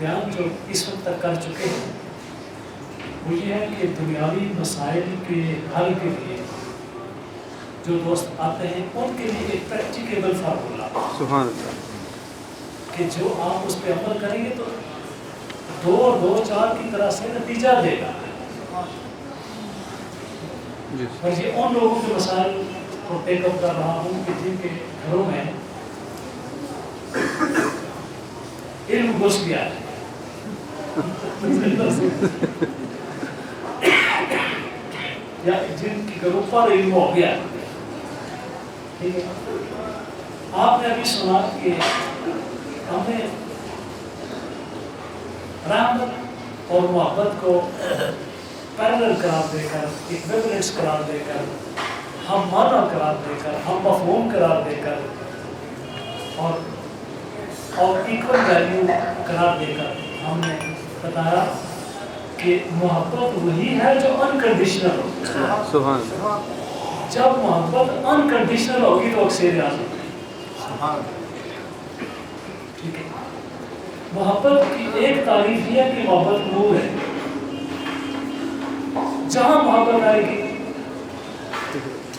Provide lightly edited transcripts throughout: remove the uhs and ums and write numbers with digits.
بیان جو اس وقت تک کر چکے ہیں وہ یہ ہے کہ دنیاوی مسائل کے حل کے لیے جو دوست آتے ہیں ان کے لیے ایک پریکٹیکیبل فارمولا سبحان اللہ کہ جو آپ اس پہ عمل کریں گے تو 2 اور 2 4 کی طرح سے نتیجہ دے گا. اور یہ ان لوگوں کے مسائل کو ٹیک اپ کر رہا ہوں کہ جن کے گھروں میں علم گھس گیا ہے یا جن کے گھروں پر علم ہو گیا ہے. ٹھیک ہے. آپ نے ابھی سنا کہ ہمیں رحمت اور محبت کو پیرلل قرار دے کر ایکویولنس قرار دے کر ہم معنی قرار دے کر ہم مفہوم قرار دے کر اور ایکول ویلیو قرار دے کر ہم نے بتایا کہ محبت وہی ہے جو انکنڈیشنل ہو. سبحان جب محبت انکنڈیشنل ہوگی تو اکثر اعظم ٹھیک ہے. محبت کی ایک تعریف یہ ہے کہ محبت نور ہے. جہاں محبت آئے گی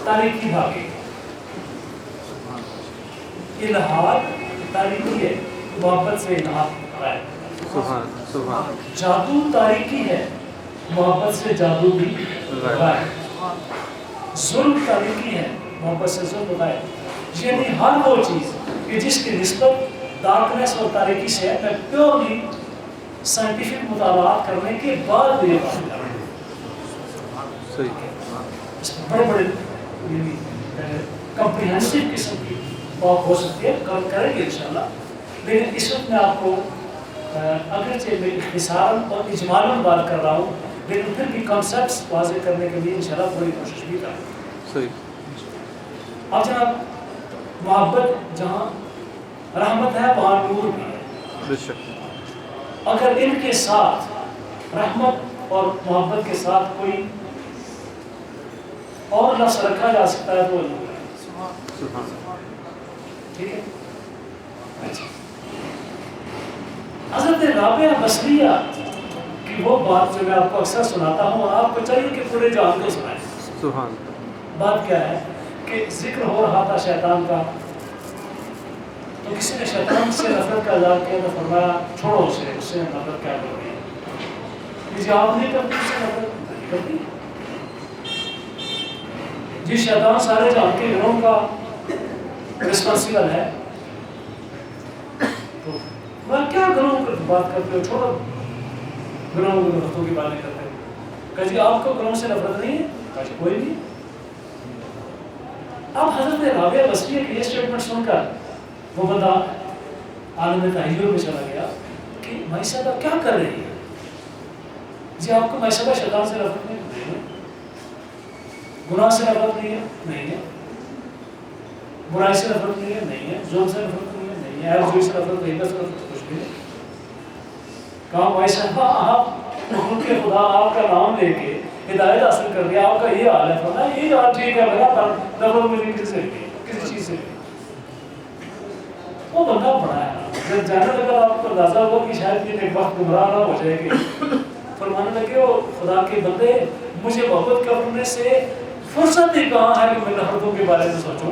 تاریخی بھاگے. الہاد تاریخی ہے, محبت سے الہاد آئے. جادو تاریخی ہے, محبت سے جادو بھی غائب. ظلم تاریخی ہے, محبت سے ظلم غائب. یعنی ہر وہ چیز کہ جس کی نسبت ڈارکنیس اور تاریکی سے ہے, میں پیورلی سائنٹیفک مطالعات کرنے کے بعد یہ بات کر رہا ہوں. بڑے بڑے کمپریہنسو قسم کی بات ہو سکتی ہے, کام کریں گے انشاءاللہ. لیکن اس وقت میں آپ کو اگرچہ میں اختصاراً اور اجمالاً بات کر رہا ہوں, لیکن پھر بھی کانسیپٹس واضح کرنے کے لیے انشاءاللہ پوری کوشش بھی کریں. اب جناب, محبت جہاں رحمت ہے وہاں نور بھی ہے. اگر ان کے ساتھ رحمت اور محبت کے ساتھ کوئی اور لفظ رکھا جا سکتا ہے تو نور ہے. ٹھیک ہے. حضرت رابعہ بصریہ کی وہ بات جو میں آپ کو اکثر سناتا ہوں, اور آپ کو چاہیے کہ پورے جہان کو سنائیں. بات کیا ہے کہ ذکر ہو رہا تھا شیطان کا, تو کسی نے شیطان سے نفرت کا اظہار کیا تو فرمایا چھوڑو اسے, اس سے نفرت کیا کرو گی. جی آپ نہیں کرتی اس سے نفرت نہیں کرتی. جی شیطان سارے جہان کے گناہوں کا رسپانسیبل ہے, تو میں کیا گناہوں پر بات کرتے ہو, چھوڑو گناہوں کی نفرتوں کی باتیں کرتے ہو. کہ جی آپ کو گناہوں سے نفرت نہیں ہے, کہ کوئی نہیں. اب حضرت رابعہ بصریہ کی یہ اسٹیٹمنٹ سن کر وہ بندہ عالم تحیر میں چلا گیا کہ مائی صاحبہ کیا کر رہی ہے. جی آپ کو مائی صاحبہ شیطان سے نفرت نہیں ہے, گناہ سے نفرت نہیں ہے, برائی سے نفرت نہیں ہے, ظلم سے نفرت نہیں ہے, عیب جوئی سے نفرت نہیں ہے, بس کچھ بھی نہیں. کہا مائی صاحبہ آپ ان کے خدا آپ کا نام لے کے ہدایت حاصل کر دیا, آپ کا یہ حال ہے. فرمایا یہ حال ٹھیک ہے, میرا نفرت مجھے کسی سے نہیں, کسی چیز سے نہیں. وہ بندہ بڑا ہے. جب جانے لگا آپ کو اندازہ ہوا کہ شاید یہ ایک وقت گمراہ نہ ہو جائے گی. فرمانے لگے وہ خدا کے بندے, مجھے محبت کرنے سے فرصت ہی کہاں ہے کہ میں نفرتوں کے بارے میں سوچوں.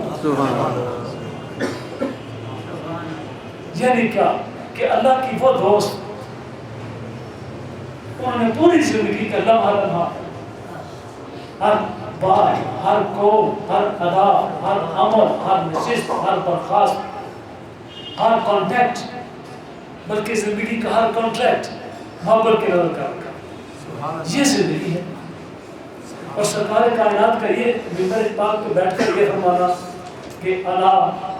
یعنی کیا کہ اللہ کی وہ دوست, انہوں نے پوری زندگی کا لمحہ لمحہ, ہر بات, ہر قول, ہر ادا, ہر عمل, ہر نشست, ہر برخاست, ہر کانٹیکٹ, بلکہ زندگی کا ہر کانٹریکٹ محبت کے نظر کر رکھا. یہ زندگی ہے. اور سرکار کائنات کا یہ منبر پاک پہ بیٹھ کر یہ فرمانا کہ الا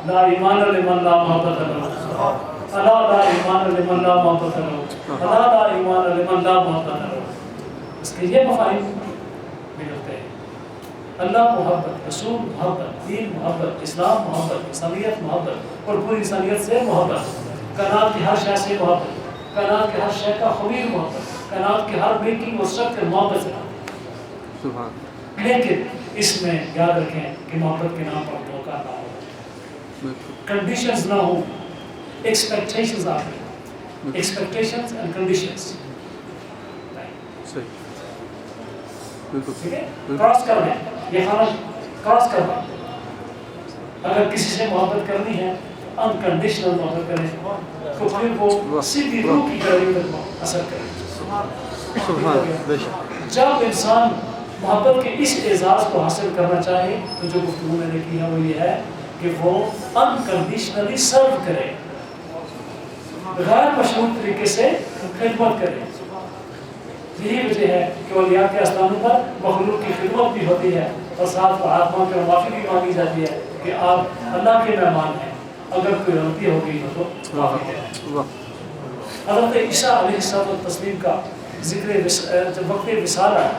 لا ایمان لمن لا محبت له, الا لا ایمان لمن لا محبت له, الا لا ایمان لمن لا محبت له. اس کے یہ مفاہیم ملتے ہیں. اللہ محبت, رسول محبت, دین محبت, اسلام محبت, انسانیت محبت, اور پوری انسانیت سے محبت, کائنات کی ہر شے سے محبت, کائنات کے ہر شے کا خبیر محبت, کائنات کے ہر میکنگ اور سٹرکچر محبت سے. لیکن اس میں یاد رکھیں کہ محبت کے نام پر دھوکہ نہ ہو, کنڈیشنز نہ ہوں, ایکسپیکٹیشنز آ گئی. expectations and conditions. صحیح بالکل ٹھیک ہے، کراس کر دیں یہ خانہ کراس کر دیں. اگر کسی سے محبت کرنی ہے انکنڈیشنل محبت کریں تو پھر وہ سیدھی روح کی گہرائی تک اثر کرے. سبحان بے شک. جب انسان محبت کے اس اعزاز کو حاصل کرنا چاہے تو جو گفتگو میں نے کی ہے وہ یہ ہے کہ وہ انکنڈیشنلی سرو کرے، غیر مشروط طریقے سے خدمت کرے. یہی وجہ ہے کہ اولیاء کے آستانوں پر مخلوق کی خدمت بھی ہوتی ہے اور ساتھ آتما کی معافی بھی مانگی جاتی ہے کہ آپ اللہ کے مہمان ہیں، اگر کوئی غلطی ہو گئی تو معافی کریں. حضرت عیسیٰ علیہ السلام کا ذکر جب وقت وصال آیا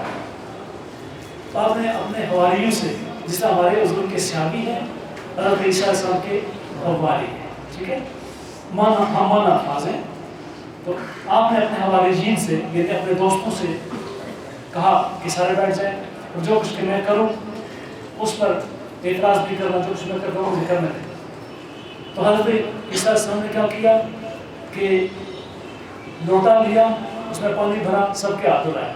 تو آپ نے اپنے حواریوں سے، جس طرح ہمارے حضور کے صحابی ہیں حضرت عیسیٰ علیہ السلام کے حواری ہیں، ٹھیک ہے، مانا الفاظ ہیں، تو آپ نے اپنے حواریین سے یعنی اپنے دوستوں سے کہا کہ سارے بیٹھ جائیں اور جو کچھ میں کروں اس پر اعتراض بھی کرنا، جو کچھ میں کرتا ہوں وہ کرنے دیں. تو حضرت عیسیٰ علیہ السلام نے کیا کیا کہ لوٹا لیا، اس میں پانی بھرا، سب کے ہاتھ دھلایا.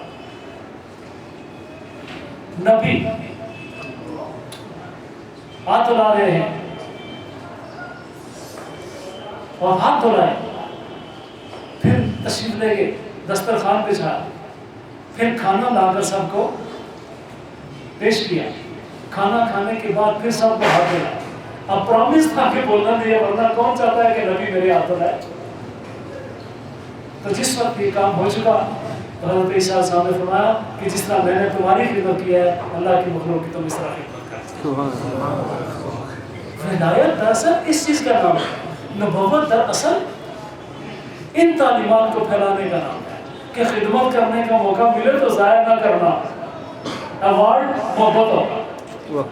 نبی ہاتھ دھلا رہے ہیں اور ہاتھ دھلائے، پھر تشریف لے گئے، دسترخوان بچھایا، پھر کھانا لا کر سب کو پیش کیا. کھانا کھانے کے بعد پھر سب کو ہاتھ دھلایا. اب پرومس تھا کہ بولنا نہیں ہے، ورنہ کون چاہتا ہے کہ نبی میرے ہاتھ دھلائے. تو جس وقت یہ کام ہو چکا تو حضرت عیسیٰ علیہ السلام نے فرمایا کہ جس طرح میں نے تمہاری خدمت کی ہے اللہ کی مخلوق کی تم اس طرح خدمت کرتے. ہدایت دراصل اس چیز کا نام ہے. نبوت دراصل ان تعلیمات کو پھیلانے کا نام ہے کہ خدمت کرنے کا موقع ملے تو ضائع نہ کرنا. ایوارڈ محبت ہوگا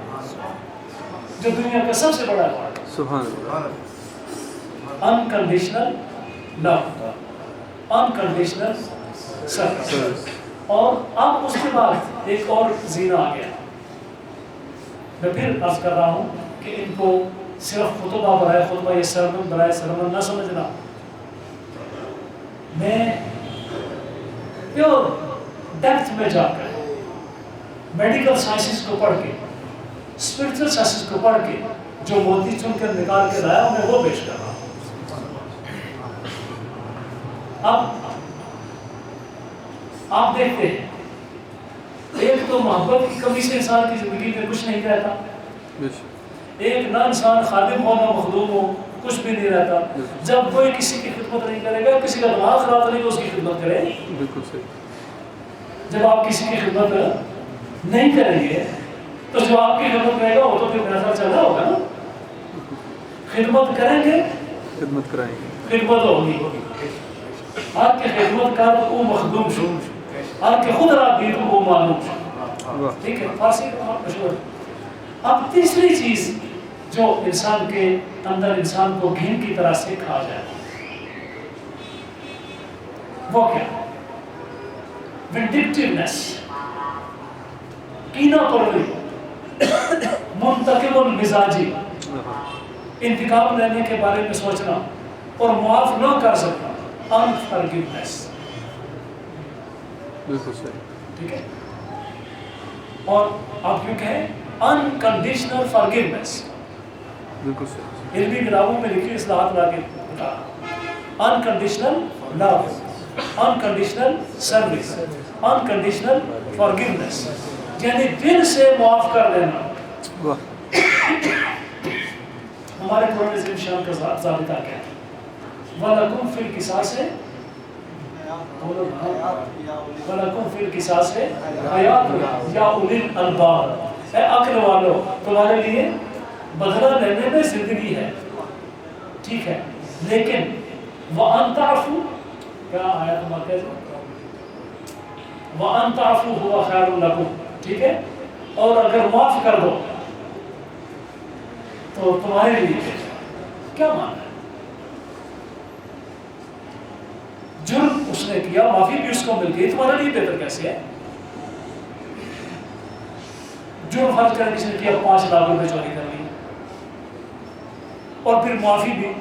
جو دنیا کا سب سے بڑا ایوارڈ. سبحان انکنڈیشنل لو، انکنڈیشنل سروس. اور اب اس کے بعد ایک اور زینہ آ گیا. میں پھر عرض کر رہا ہوں کہ ان کو صرف خطبہ برائے خطبہ یا سرمن برائے سرمن نہ سمجھنا. میں پیور ڈیپتھ میں جا کر میڈیکل سائنسز کو پڑھ کے، اسپرچل سائنسز کو پڑھ کے جو موتی چن کر نکال کے لایا میں وہ پیش کر رہا ہوں. اب آپ دیکھتے ہیں ایک تو محبت کی کمی سے انسان کی زندگی میں کچھ نہیں رہتا، ایک نہ انسان خادم ہو نہ مخدوم ہو، کچھ بھی نہیں رہتا. جب کوئی کسی کی خدمت نہیں کرے گا، کسی کا دماغ خراب نہیں تو اس کی خدمت کرے. بالکل صحیح. جب آپ کسی کی خدمت نہیں کریں گے تو جو آپ کی خدمت کرے گا وہ تو پھر میرا خیال چل رہا ہوگا نا. خدمت کریں گے، خدمت کرائیں گے، خدمت ہوگی. آپ کے خدمت کار وہ مخدوم شو، آپ کے خود رات دی تو وہ معلوم شو. ٹھیک ہے، فارسی کا مشہور. اب تیسری چیز جو انسان کے اندر انسان کو گھن کی طرح سے کھا جائے وہ کیا؟ وینڈکٹیونیس، کینہ پروری، منتقم المزاجی، انتقام لینے کے بارے میں سوچنا اور معاف نہ کر سکنا، انفارگیونیس. بالکل صحیح. ٹھیک ہے. اور آپ کیوں کہیں انکنڈیشنل فارگیونیس. بالکل صحیح. علمی کتابوں میں لکھی اصلاحات لا کے بتا انکنڈیشنل لو، انکنڈیشنل سروس، انکنڈیشنل فارگیونیس، یعنی دل سے معاف کر دینا. ہمارے قرآن عظیم شان کا ضابطہ کیا ہے؟ وَلَكُمْ فِي الْقِصَاصِ وَلَكُمْ فِي الْقِصَاصِ حَیَاتٌ یا اُولِی الْأَلْبَابِ. اے عقل والو تمہارے لیے بدلہ لینے میں زندگی ہے، ٹھیک ہے، لیکن وَأَن تَعْفُوا، کیا آیت مارکز وَأَن تَعْفُوا هُوَ خَيْرٌ لَكُمْ، ٹھیک ہے، اور اگر معاف کر دو تو تمہارے لیے کیا معنی ہے؟ جرم اس نے کیا، معافی بھی اس کو مل گئی، تمہارے لیے بہتر کیسے ہے؟ جرم فرض کر کسی نے کیا 5 لاکھ روپے چوری کر لی اور پھر معافی بھی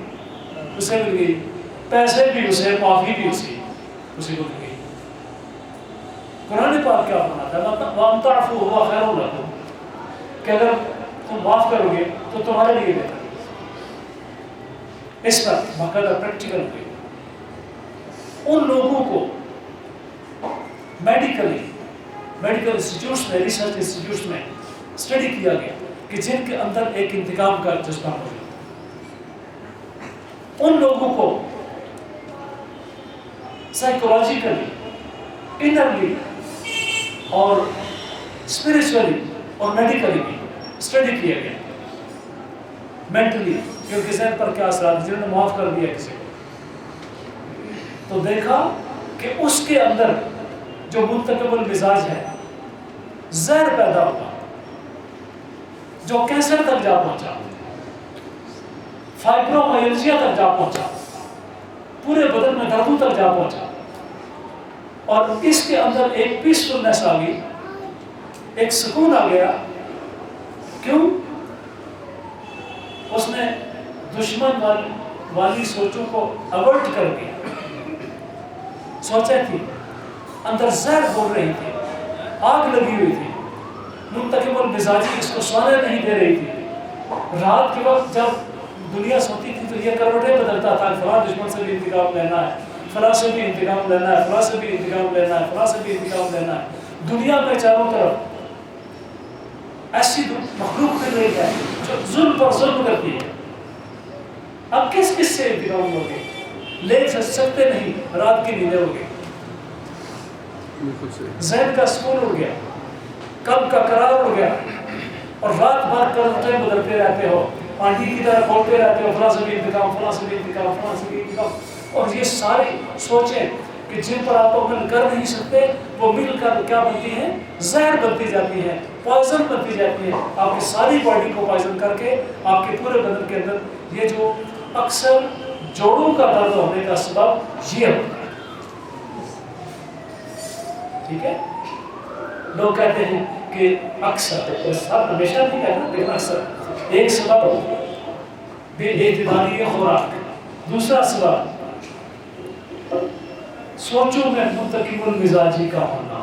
اسے مل گئی پیسے بھی اسے، معافی بھی اسی کو دی گئی۔ قرآن پاک کیا فرماتا ہے؟ وَأَن تَعْفُوا هُوَ خَيْرٌ لَكُمْ، کہ اگر تم معاف کرو گے تو تمہارے لیے بہتر ہے۔ اس پر باقاعدہ پریکٹیکل ہوئی ان لوگوں کو میڈیکل انسٹیٹیوٹس میں، ریسرچ انسٹیٹیوٹس میں اسٹڈی کیا گیا کہ جن کے اندر ایک انتقام کا جذبہ موجود ہے، ان لوگوں کو سائیکولوجیکلی، انرلی اور اسپرچولی اور میڈیکلی بھی اسٹڈی کیا گیا، مینٹلی کہ ان کے ذہن پر کیا اثرات، جنہوں نے معاف کر دیا کسی کو، تو دیکھا کہ اس کے اندر جو منتقب المزاج ہے زہر پیدا ہوا جو کینسر تک جا پہنچا، فائبرومائلجیا تک جا پہنچا، پورے بدن میں دردوں تک جا پہنچا، اور اس کے اندر ایک پیسفلنس آ گئی، ایک سکون آ گیا۔ کیوں؟ اس نے دشمن والی سوچوں کو اوائڈ کر دیا۔ سوچیں تھی اندر زہر بول رہی تھی، آگ لگی ہوئی تھی، منتقم المزاجی اس کو سونے نہیں دے رہی تھی۔ رات کے وقت جب دنیا سوتی تھی تو یہ کروٹیں بدلتا تھا، فلاں دشمن سے بھی انتقام لینا ہے، فلاں سے بھی انتقام لینا ہے، فلاں سے بھی انتقام لینا ہے، فلاں سے بھی انتقام لینا ہے۔ دنیا میں چاروں طرف ایسی مخلوق کر رہی ہے جو ظلم پر ظلم کرتی ہے۔ اب کس سے انتقام ہوگے؟ لے سکتے نہیں، رات کی نیندیں ہو گئی، ذہن کا سکون اڑ گیا، قلب کا قرار اڑ گیا، اور رات بھر کروٹیں بدلتے رہتے ہو، آنٹی کی طرح کھولتے رہتے ہو، فلاں سے بھی انتقام، فلاں سے بھی انتقام، فلاں سے بھی انتقام، اور یہ ساری سوچیں کہ جن پر آپ عمل کر نہیں سکتے وہ مل کر کیا بنتی ہیں؟ زہر بنتی جاتی ہیں، پوائزن بنتی جاتی ہیں، آپ کی ساری باڈی کو پوائزن کر کے آپ کے پورے بدن کے اندر یہ جو اکثر جوڑوں کا درد ہونے کا سبب یہ ہوتا ہے۔ ٹھیک ہے؟ لوگ کہتے ہیں کہ اکثر، سب ہمیشہ نہیں کہنا لیکن اکثر، ایک سبب بے اعتدالی خوراک، دوسرا سبب سوچوں میں منتقم المزاجی کا ہونا۔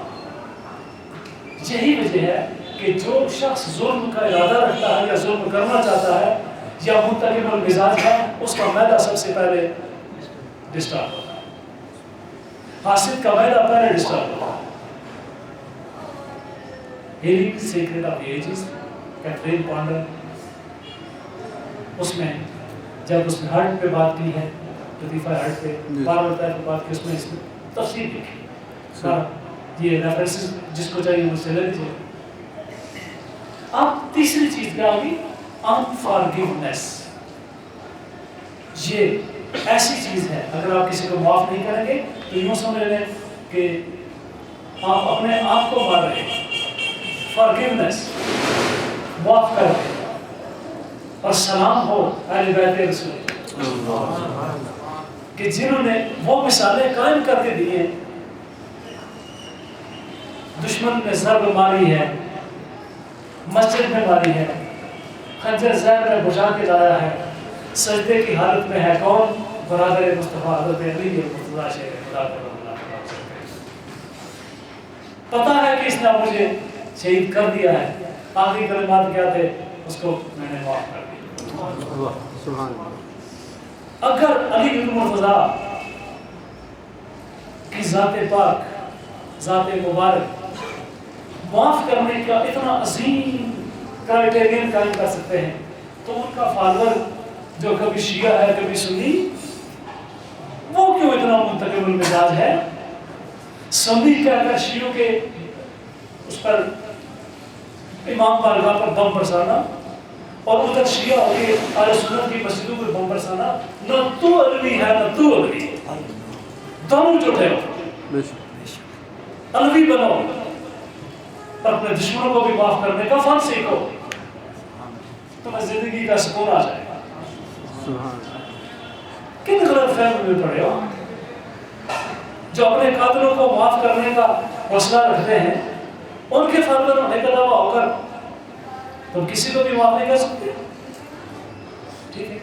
یہی وجہ ہے کہ جو شخص ظلم کا ارادہ رکھتا ہے یا ظلم کرنا چاہتا ہے یا منتقم المزاج ہے، اس کا معدہ سب سے پہلے ڈسٹرب ہوتا ہے، حاسد کا معدہ پہلے ڈسٹرب ہوتا ہے۔ Healing secret of ages, Catherine Ponder, اس میں جب اس نے ہارٹ پہ بات کی ہے، لطیفہ ہارٹ پہ بار بار بات کی، اس میں تفصیل لکھی، یہ ریفرنسز جس کو چاہیے مجھ سے لے لیجیے۔ اب تیسری چیز کیا ہوگی؟ انفارگیونیس۔ یہ ایسی چیز ہے اگر آپ کسی کو معاف نہیں کریں گے تو یوں سمجھ لیں کہ آپ اپنے آپ کو مار رہے ہیں۔ فارگیونیس، معاف کر دیں، اور سلام ہو اہل بیت رسول کہ جنہوں نے وہ مثالیں قائم کر کے دی ہیں، دشمن نے ضرب ماری ہے، مسجد میں ماری ہے، خنجر زہر میں بجھا کے لایا ہے، سجدے کی حالت میں ہے کون؟ برادر مصطفیٰ حضرت علی مرتضیٰ شیر خدا کا پتہ ہے کہ اس نے مجھے شہید کر دیا ہے، آخری کلمات کیا تھے؟ اس کو میں نے معاف کر دیا۔ اگر علی بن مرتضیٰ کی ذات پاک، ذات مبارک معاف کرنے کا اتنا عظیم کرائٹیرین قائم کر سکتے ہیں تو ان کا فالوور جو کبھی شیعہ ہے کبھی سنی، وہ کیوں اتنا منتقم المزاج ہے؟ سنی کہہ کر شیعوں کے اس پر امام بارگاہ پر بم برسانا، اور ادھر شیعہ ہو کے اہل سنت کی مسجدوں پر بم برسانا، نہ تو علوی ہے نہ تو علوی ہے، دونوں جھوٹے ہو۔ علوی بنو اور اپنے دشمنوں کو بھی معاف کرنے کا فن سیکھو، تمہیں زندگی کا سکون آ جائے گا۔ کن غلط فہمی میں پڑے ہو؟ جو اپنے قاتلوں کو معاف کرنے کا حوصلہ رکھتے ہیں، ان کے فالوور ہونے کا دعویٰ ہو کر تم کسی کو بھی معاف نہیں کر سکتے۔ ٹھیک ہے؟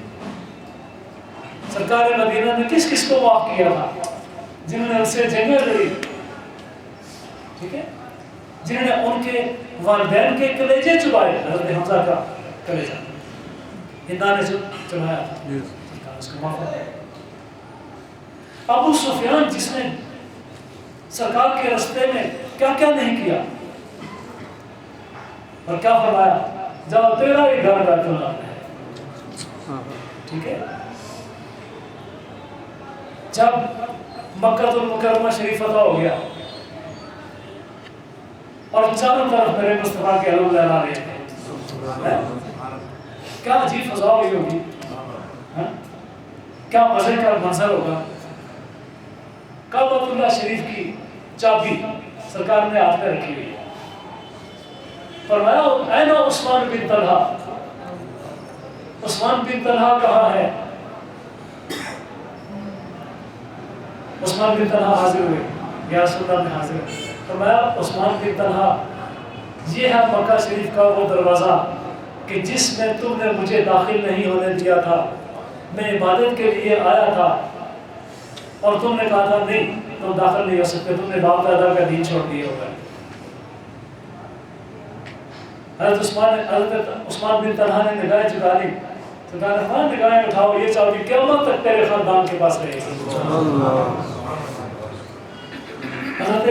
سرکار مدینہ نے کس کس کو معاف کیا تھا؟ جنہوں نے ان سے جنگیں لڑی، ٹھیک ہے، جنہوں نے ان کے والدین کے کلیجے چبائے، حضرت حمزہ کا کلیجہ ہندا نے چبایا تھا، اس کو معاف کیا۔ ابو سفیان جس نے سرکار کے راستے میں کیا کیا نہیں کیا، اور کیا فرمایا، جاؤ تیرا ہی گھر بیت اللہ ہے، ٹھیک ہے۔ جب مکہ المکرمہ شریف فتح ہو گیا اور چاروں طرف میرے مصطفیٰ کے علم لہرا رہے تھے، کیا عجیب فضا ہوئی ہوگی، کیا مزے کا منظر ہوگا۔ کعبۃ اللہ شریف کی چابی سرکار نے ہاتھ میں رکھی ہوئی ہے، فرمایا اے عثمان بن طلحہ، عثمان بن طلحہ کہاں ہے؟ عثمان بن طلحہ حاضر ہوئے، یا رسول اللہ میں حاضر ہوئے، فرمایا عثمان بن طلحہ یہ ہے مکہ شریف کا وہ دروازہ کہ جس میں تم نے مجھے داخل نہیں ہونے دیا تھا، میں عبادت کے لیے آیا تھا اور تم نے کہا تھا نہیں تم داخل نہیں ہو سکتے، تم نے باپ دادا کا دین چھوڑ دیا ہوگا۔ حضرت عثمان بن طلحہ نے نگاہیں جھکا لی، سرکار نے فرمایا نگاہیں اٹھاؤ، یہ چابی قیامت تک تیرے خاندان کے پاس رہے گی۔ حضرت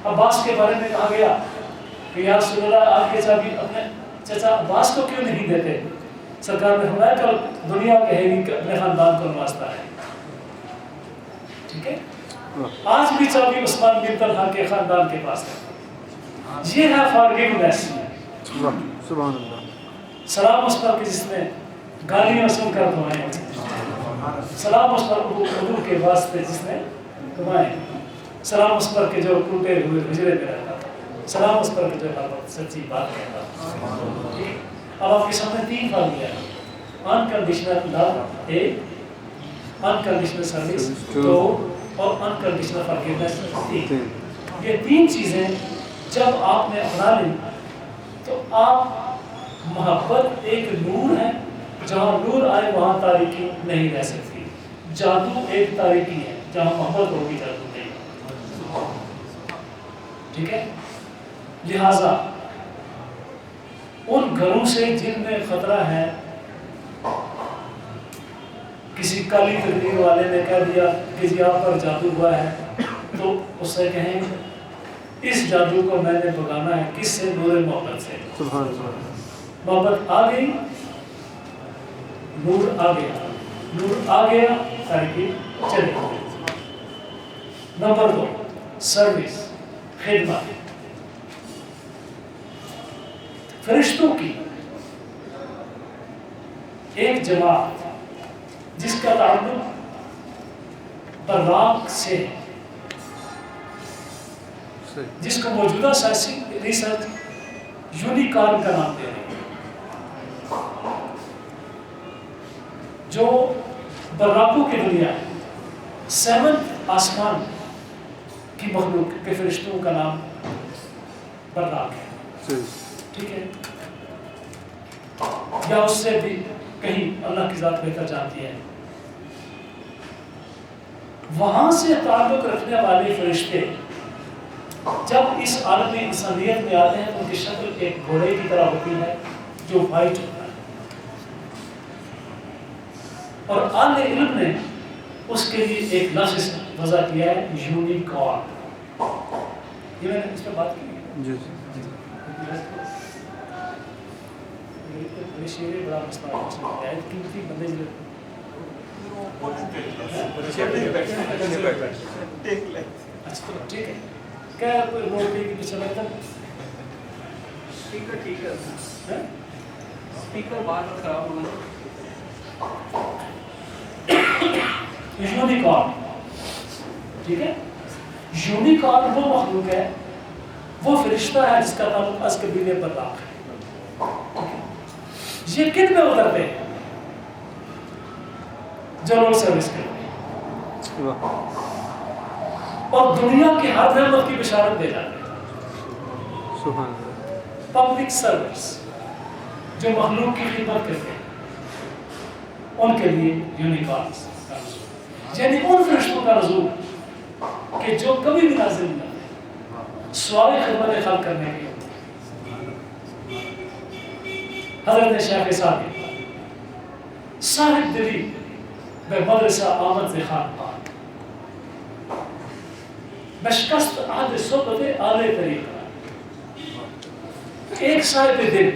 عباس کے بارے میں کہا گیا کہ یا رسول اللہ آپ کی چابی اپنے چچا عباس کو کیوں نہیں دیتے؟ سرکار نے فرمایا کل دنیا کہے گی کہ اپنے خاندان کو نوازتا ہے، ٹھیک ہے۔ آج بھی چابی عثمان بن طلحہ کے خاندان کے پاس ہے، یہ ہے فارگیونیس۔ سبحان اللہ۔ سلام اس پر کہ جس نے گالیاں سن کر دعائیں، سلام اس پر حضور کے واسطے جس نے دعائیں، سلام اس پر کہ جو ٹوٹے ہوئے حجرے میں رہتا، سلام اس پر کہ جو ہر وقت سچی بات کہتا۔ اب آپ کے سامنے تین فارمولے ہیں، انکنڈیشنل لو ایک، انکنڈیشنل سروس دو، اور انکنڈیشنل فارگیونیس تین۔ یہ تین چیزیں جب آپ نے اپنا لی تو آپ محبت ایک نور ہے، جہاں نور آئے وہاں تاریکی نہیں رہ سکتی، جادو ایک تاریکی ہے، جہاں محبت ہوگی جادو نہیں، ٹھیک ہے۔ لہذا ان گھروں سے جن میں خطرہ ہے، کسی کالی تقدیر والے نے کہہ دیا کہ جی آپ پر جادو ہوا ہے، تو اس سے کہیں اس جادو کو میں نے بگانا ہے، کس سے؟ نور محبت سے۔ سبحان اللہ۔ محبت آ گئی، نور آ گیا، نور آ گیا، تاریکی چلی گئی۔ نمبر دو، سروس، خدمت۔ فرشتوں کی ایک جماعت جس کا تعلق براق سے ہے، جس کو موجودہ سائنسی ریسرچ یونیکارن کا نام دے رہے ہیں، جو براقوں کی دنیا ہے، سیونتھ آسمان کی مخلوق کے فرشتوں کا نام براق ہے، ٹھیک ہے، یا اس سے بھی کہیں اللہ کی ذات بہتر جانتی ہے۔ وہاں سے تعلق رکھنے والے فرشتے جب اس عالم انسانیت میں آتے ہیں تو ان کی شکل ایک گھوڑے کی طرح ہوتی ہے جو وائٹ ہوتا ہے، اور اہل علم نے اس کے لیے ایک لفظ وضع کیا ہے، یونیکارن۔ یہ میں نے اس پہ بات کی ہے، شیرے بڑا مسئلہ ہے، قیمتی بندے جو اچھا ٹھیک ہے، کیا کوئی روٹی کی پیچھے لگتا ہے؟ اسپیکر ٹھیک ہے، اسپیکر بات خراب ہونا۔ یونیکارن، ٹھیک ہے، یونیکارن وہ مخلوق ہے، وہ فرشتہ ہے جس کا تعلق از قبیلے براق ہے۔ یہ کن میں اترتے ہیں؟ جو لوگ سروس کرتے ہیں اور دنیا کی ہر نعمت کی بشارت دے جاتے ہیں۔ پبلک سروس جو مخلوق کی خدمت کرتے ہیں، ان کے لیے یونیکارنس کا نزول، یعنی ان فرشتوں کا نزول کہ جو کبھی بھی نازل نہیں ہوتے، سوائے خدمت خلق کرنے کے. حضرت شیخ صاحب صاحب دلی میں مدرسہ آمد خان بشکست عہد صحبت اعلی طریقہ، ایک صاحب دل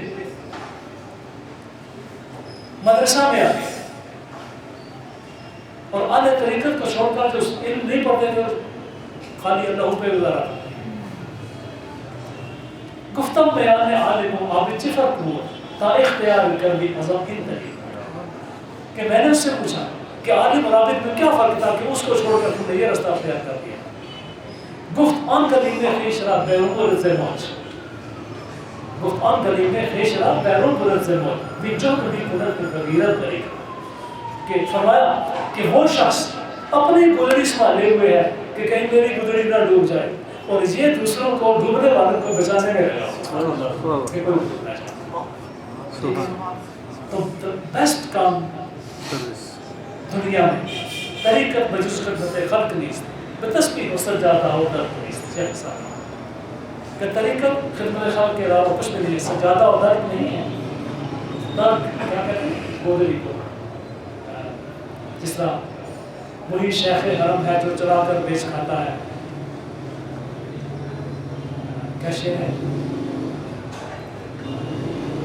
مدرسہ میں آ گئے اور اعلی طریقت کو چھوڑ کر جو علم نہیں پڑھتے تھے خالی اللہ پہ گزارا. گفتم بیان عالم و عابد چی فرق ہوا تا اختیار کر بھی ازم ان طریقہ، کہ میں نے اس سے پوچھا کہ عالم اور عابد میں کیا فرق تھا کہ اس کو چھوڑ کر تم نے یہ رستہ اختیار کر دیا. گفت آن کلیم خیش را بیرون برد زمانش، گفت آن کلیم خیش را بیرون برد زمان بی جو کبھی قدرت بغیرت طریقہ، کہ فرمایا کہ وہ شخص اپنی گزری سنبھالے ہوئے ہے کہ کہیں میری گزری نہ ڈوب جائے، اور یہ دوسروں کو ڈوبنے والوں کو بچانے میں لگا کہ کوئی ڈوب نہ جائے. تو بیسٹ کام دنیا میں طریقت بجز خدمت خلق نیست بتسبیح و سجادہ و درد نیست. شیخ صاحب کہ طریقت خدمت خلق کے علاوہ کچھ نہیں ہے، سجادہ و درد نہیں ہے. درد کیا کہتے ہیں؟ گودری کو، جس طرح وہی شیخ حرم ہے جو چلا کر بیچ کھاتا ہے. کیا شعر ہے؟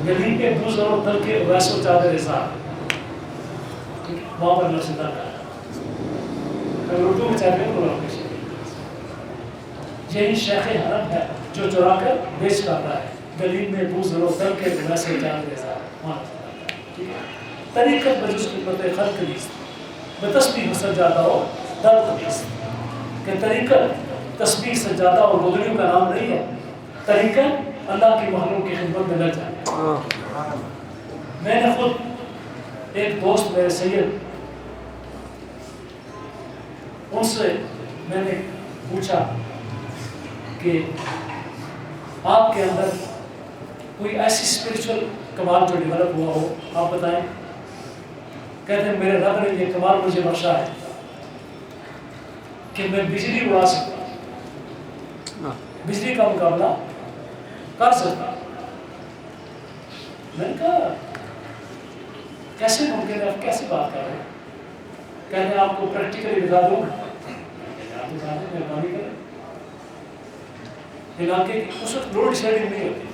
گلی کے دو ضرور در کے ویسو چادر حساب، وہاں پر نشدہ کا اردو میں چاہتے ہیں قرآن کے شعر. یہی شیخ حرم ہے جو چرا کر بیچ کھاتا ہے، گلی میں دو ضرور در کے ویسو چادر حساب. طریقت بجز خدمت خلق نیست بتسبیح سجادہ و درد نیست، کہ طریقت تسبیح سجادہ اور گدڑیوں کا نام نہیں ہے. طریقت اللہ کی محلوں کی خدمت میں لگ جائے. میں نے خود ایک دوست میرے سید، ان سے میں نے پوچھا کہ آپ کے اندر کوئی ایسی اسپرچل کمال جو ڈیولپ ہوا ہو آپ بتائیں. کہتے ہیں میرے رب نے یہ کمال مجھے بخشا ہے کہ میں بجلی اڑا سکتا، بجلی کا مقابلہ کر سکتا. میں نے کہا کیسے ممکن ہے، آپ کیسی بات کر رہے ہیں؟ کہتے ہیں آپ کو پریکٹیکلی بتا دوں، آپ بتا دیں مہربانی کریں. علاقے کی اس وقت لوڈ شیڈنگ نہیں ہوتی،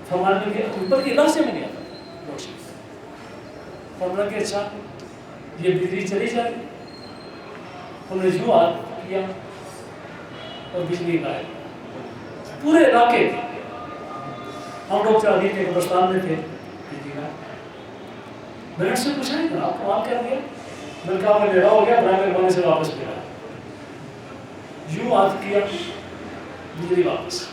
فرمانے کے اوپر کے علاقے میں نہیں آتا لوڈ شیڈنگ. فرمانا کہ اچھا یہ بجلی چلی جائے. انہوں نے یوں ہاتھ کیا اور بجلی غائب پورے علاقے کی. ہم لوگ چاہیے کہ قبرستان میں تھے، میں نے اس سے پوچھا نہیں آپ کو آپ کیا دیا؟ میں نے کہا میں لیڑا ہو گیا، برائے مہربانی سے واپس پھرا. یوں ہاتھ کیا بجلی واپس.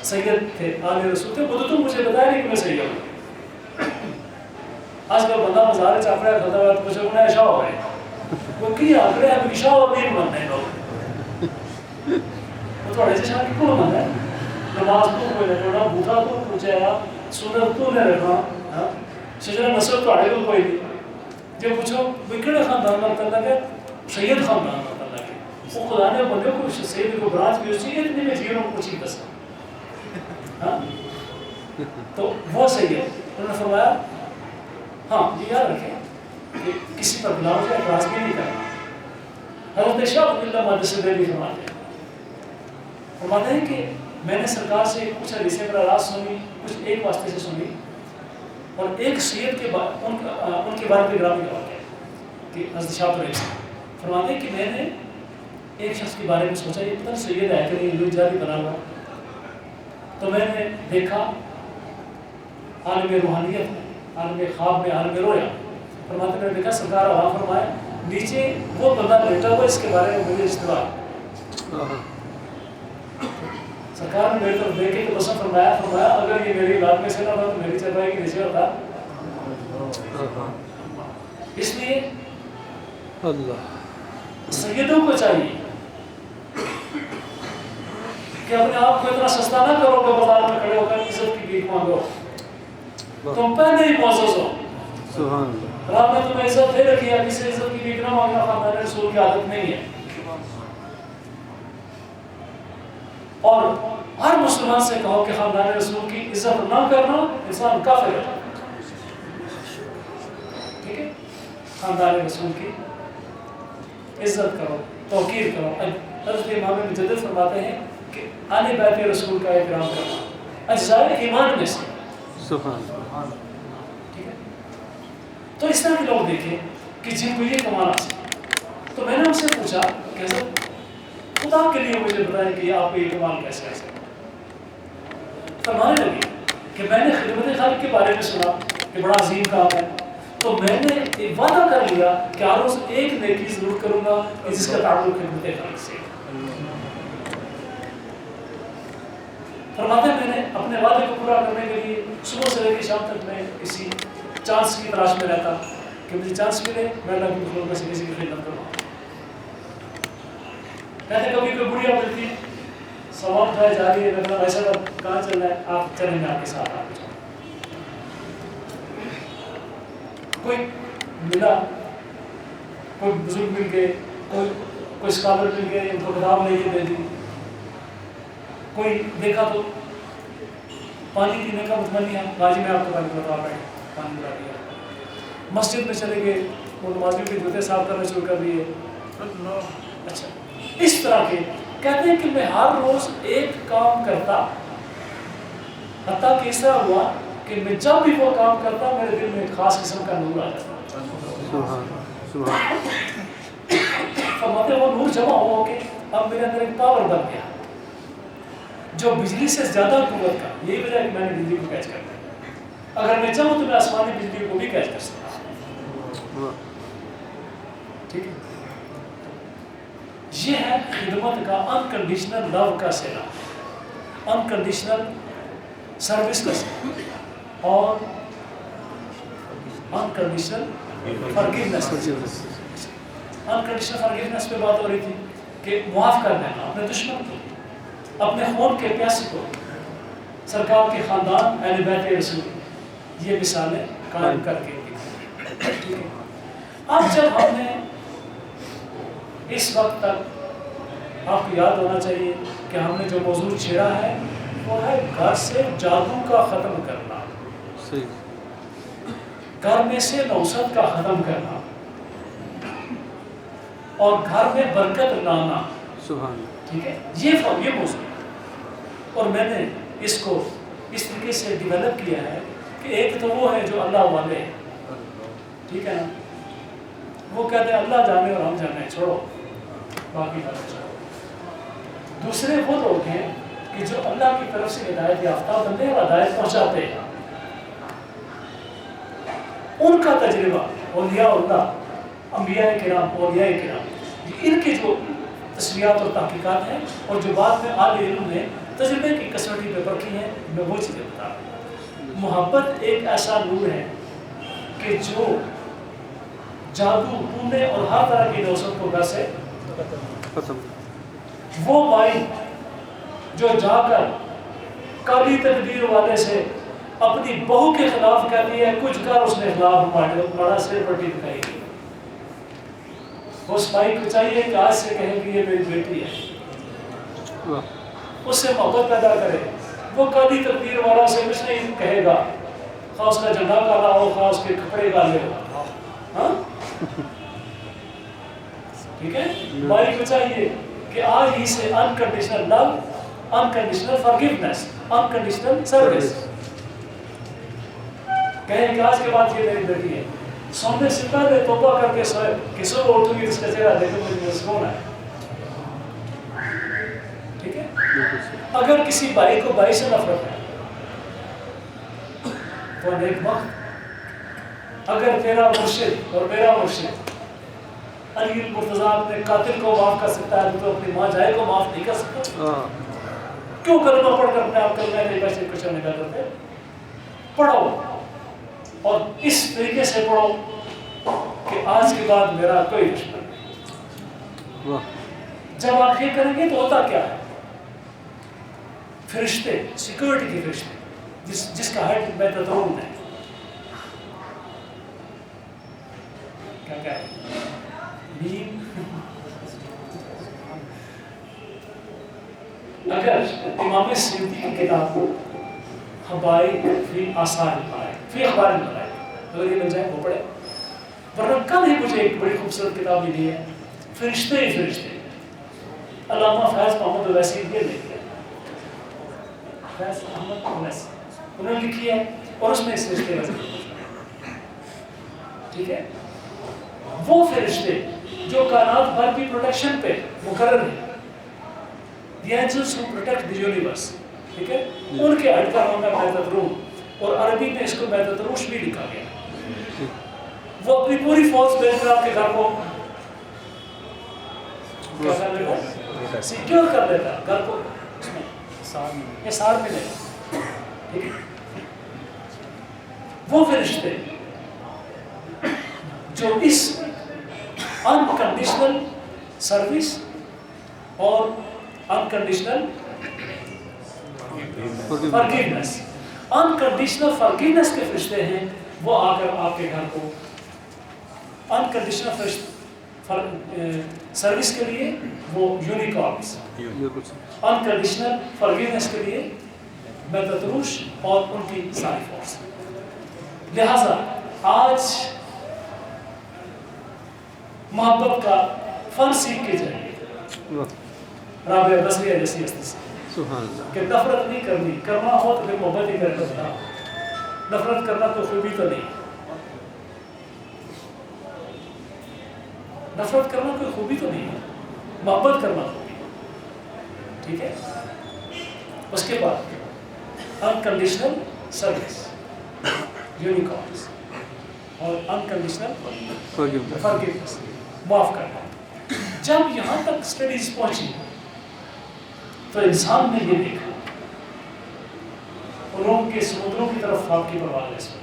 سید تھے، آل رسول تھے، وہ تو تم مجھے بتایا نہیں کہ میں سید ہوں. آج کل بندہ مزارے چاپڑے کھاتا ہوا تو مجھے انہیں شاہ ہو گئے، وہ کی آگرے ہیں بھی شاہ اور نہیں بننے لوگ. وہ تھوڑے سے شاہ کی کون بند ہے؟ نماز تو کوئی رکھنا، بھوکا تو پوچھے آپ، سنت تو نہیں رکھنا، شجرہ نصر تو آڑے کو کوئی نہیں. جب پوچھو بکڑے خاندان میں کرنا کہ سید خاندان میں کرنا کہ وہ خدا نے بندے کو سید کو برانچ بھی اسی اتنی میں جیروں کو کچھ ہی بسا. تو وہ سید انہوں نے فرمایا ہاں یہ یاد رکھیں کہ کسی پر بلاؤ سے اعتراض بھی نہیں کرنا. حضرت شاہ عبداللہ مدرسہ دہلی فرماتے ہیں کہ میں نے سرکار سے کچھ حدیثیں براہ سنی، کچھ ایک واسطے سے سنی، اور ایک سید کے ان کے بارے میں گرامی کا واقعہ کہ حضرت شاہ عبداللہ فرماتے ہیں کہ میں نے ایک شخص کے بارے میں سوچا یہ پتہ سید ہے کہ نہیں یہ جاری بنا ہوا. تو میں نے دیکھا عالم روحانیت، عالم خواب میں، عالم رویا. فرماتے میں نے دیکھا سرکار آواز فرمایا نیچے وہ بندہ لیٹا ہوا، اس کے بارے میں مجھے اشتباہ. سرکار نے میرے طرف دیکھے کہ بسم فرمایا اگر یہ میری علاقے سے نہ ہوتا تو میری چرپائی کے نیچے ہوتا. اس لیے سیدوں کو چاہیے کہ اپنے آپ کو اتنا سستا نہ کرو کہ بازار میں کھڑے ہو کر عزت کی بھیک مانگو. تم پہلے ہی معزز ہو. سبحان اللہ. رب نے تمہیں عزت دے رکھی ہے, کسی عزت کی بھیک نہ مانگنا خاندان رسول کی عادت نہیں ہے. اور ہر مسلمان سے کہو کہ خاندان رسول کی عزت نہ کرنا انسان کافر ہے. ٹھیک ہے, خاندان رسول کی عزت کرو, توقیر کرو. حضرت امام مجدد فرماتے ہیں کہ اہل بیت رسول کا احترام کرنا اجزائے ایمان میں سے. سبحان اللہ. ٹھیک ہے, تو اس طرح کے لوگ دیکھیں کہ جن کو یہ کمانا چاہیے. تو میں نے ان سے پوچھا کہ حضرت خدا کے لیے مجھے بتائیں کہ آپ کو یہ کمال کیسے آ سکتا. فرمانے لگے کہ میں نے خدمت خالق کے بارے میں سنا کہ بڑا عظیم کام ہے, تو میں نے وعدہ کر لیا کہ ہر روز ایک نیکی ضرور کروں گا جس کا تعلق خدمت خالق سے. فرماتے ہیں میں نے اپنے وعدے کو پورا کرنے کے لیے صبح سے لے کے شام تک میں کسی چانس کی تلاش میں رہتا کہ مجھے چانس ملے میں اللہ کی مخلوق میں سے کسی کی خدمت کروں. کہتے کبھی کوئی بڑھیا ملتی ثواب جو ہے جاری ہے, میں ایسا کہاں چل رہا ہے, آپ چلیں گے آپ کے ساتھ. آپ کوئی ملا, کوئی بزرگ مل گئے, کوئی اسکالر مل گئے, ان کو کتاب لے کے دے دی. کوئی دیکھا تو پانی پینے کا متمنی ہے, باجی میں آپ کو پانی بتا بیٹھے, پانی پلا دیا. مسجد میں چلے گئے, وہ نمازیوں کے جوتے صاف کرنا شروع کر دیے. اچھا, اس طرح کے کہتے ہیں کہ میں ہر روز ایک کام کرتا, حتیٰ کہ اس طرح ہوا کہ میں جب بھی وہ کام کرتا میرے دل میں ایک خاص قسم کا نور آ جاتا. فرماتے وہ نور جمع ہو کے اب میرے اندر ایک پاور بن گیا جو بجلی سے زیادہ قوت کا. یہی وجہ ہے کہ میں نے بجلی کو کیچ کر دیا. اگر میں چاہوں تو میں آسمانی بجلی کو بھی کیچ کر سکتا ہوں. ٹھیک ہے, یہ ہے خدمت کا انکنڈیشنل لو کا سیلا, انکنڈیشنل سروس کا سیلا, اور انکنڈیشنل فرگیونیس. انکنڈیشنل فرگیونیس پہ بات ہو رہی تھی کہ معاف کر دینا اپنے دشمن کو, اپنے خون کے پیاسے کو. سرکار کے خاندان اہل بیت رسول یہ مثالیں قائم کر کے. ٹھیک ہے, اب جب ہم نے اس وقت تک آپ کو یاد ہونا چاہیے کہ ہم نے جو موضوع چھیڑا ہے وہ ہے گھر سے جادو کا ختم کرنا, گھر میں سے نوسط کا ختم کرنا, اور گھر میں برکت لانا. ٹھیک ہے, یہ موضوع. اور میں نے اس کو اس طریقے سے ڈیولپ کیا ہے کہ ایک تو وہ ہے جو اللہ والے ہیں, ٹھیک ہے نا, وہ کہتے ہیں اللہ جانے اور ہم جانے, چھوڑو باقی بات چھوڑو. دوسرے وہ لوگ ہیں کہ جو اللہ کی طرف سے ہدایت یافتہ بندے اور ہدایت پہنچاتے ہیں. ان کا تجربہ اولیاء اللہ, انبیاء کرام, اولیاء کرام, ان کے جو تصویرات اور تحقیقات ہیں اور جو بعد میں اہل علم نے تجربے کی کسوٹی پہ پرکھی ہیں, میں وہ چیزیں بتا رہا ہوں. محبت ایک ایسا نور ہے کہ جو جادو, ٹونے اور ہر طرح کی نوسط کو گھر سے ختم. وہ مائی جو جا کر کالی تقدیر والے سے اپنی بہو کے خلاف کہتی ہے کچھ کر, اس نے خلاف بڑا سر پٹی دکھائی گئی. اس بھائی کو چاہیے کہ آج سے کہے کہ یہ میری بیٹی ہے, اس سے محبت پیدا کرے. وہ کالی تقدیر والا سے کچھ نہیں کہے گا, خواہ اس کا جھنڈا کالا ہو, خواہ اس کے کپڑے کالے ہو. ہاں ٹھیک ہے, بھائی کو چاہیے کہ آج ہی سے انکنڈیشنل لو, انکنڈیشنل فرگیونیس, انکنڈیشنل سروس کہیں کہ آج کے بعد یہ میری بیٹی ہے. سونے سے پہلے توبہ کر کے سوئے کہ صبح اٹھوں گی اس کا چہرہ دیکھو مجھے سکون ہے. ٹھیک ہے, اگر کسی بھائی کو بھائی سے نفرت ہے تو نیک وقت, اگر تیرا مرشد اور میرا مرشد علی المرتضیٰ اپنے قاتل کو معاف کر سکتا ہے تو اپنی ماں جائے کو معاف نہیں کر سکتا. کیوں کلمہ پڑھ کر اپنے آپ کلمہ نہیں پیسے کچھ نہیں کرتے. پڑھو اور اس طریقے سے پڑھو کہ آج کے بعد میرا کوئی دشمن نہیں. جب آپ یہ کریں گے تو ہوتا کیا ہے فرشتے سیکورٹی کے فرشتے جس کا ہیڈ میتترون ہے. کیا کہہ رہے اگر امام سیوطی کی کتاب کو حبائق فی آثار البلائے فی اخبار البلائے اگر یہ مل جائے وہ پڑھے. ورنہ کل ہی مجھے ایک بڑی خوبصورت کتاب ملی ہے فرشتے ہی فرشتے. علامہ فیض محمد اویسی نے لکھی ہے. فیض محمد اویسی انہوں نے لکھی ہے اور اس میں اس فرشتے کا ذکر. ٹھیک ہے. وہ فرشتے جو کائنات بھر کی پروٹیکشن پہ مقرر ہیں. The angels who protect the universe. ٹھیک ہے. ان کے ہیڈ کا نام ہے میتترون اور عربی میں اس کو میتتروش بھی لکھا گیا. وہ اپنی پوری فوج بھیج کر آپ کے گھر کو کیا کر لیتا ہے سیکیور کر لیتا ہے گھر کو. یہ سار میں لے. ٹھیک ہے. وہ فرشتے جو اس انکنڈیشنل سروس اور unconditional forgiveness unconditional forgiveness کے فرشتے ہیں. وہ آ کر آپ کے گھر کو unconditional سروس کے لیے وہ یونیکارنس, unconditional forgiveness کے لیے میتتروش اور ان کی ساری فورس. لہذا آج محبت کا فن سیکھ کے جائیں رابعہ بصریہ جیسی ہستی سے کہ نفرت نہیں کرنی. کرنا ہو تو پھر محبت ہی کر سکتا. نفرت کرنا تو خوبی تو نہیں. نفرت کرنا کوئی خوبی تو نہیں ہے. محبت کرنا خوبی. ٹھیک ہے. اس کے بعد انکنڈیشنل سروس یونیکارنس اور انکنڈیشنل فارگیونیس معاف کرنا. جب یہاں تک اسٹڈیز پہنچی تو انسان نے یہ دیکھا علوم کے سمندروں کی طرف آپ کی پرواز ہے.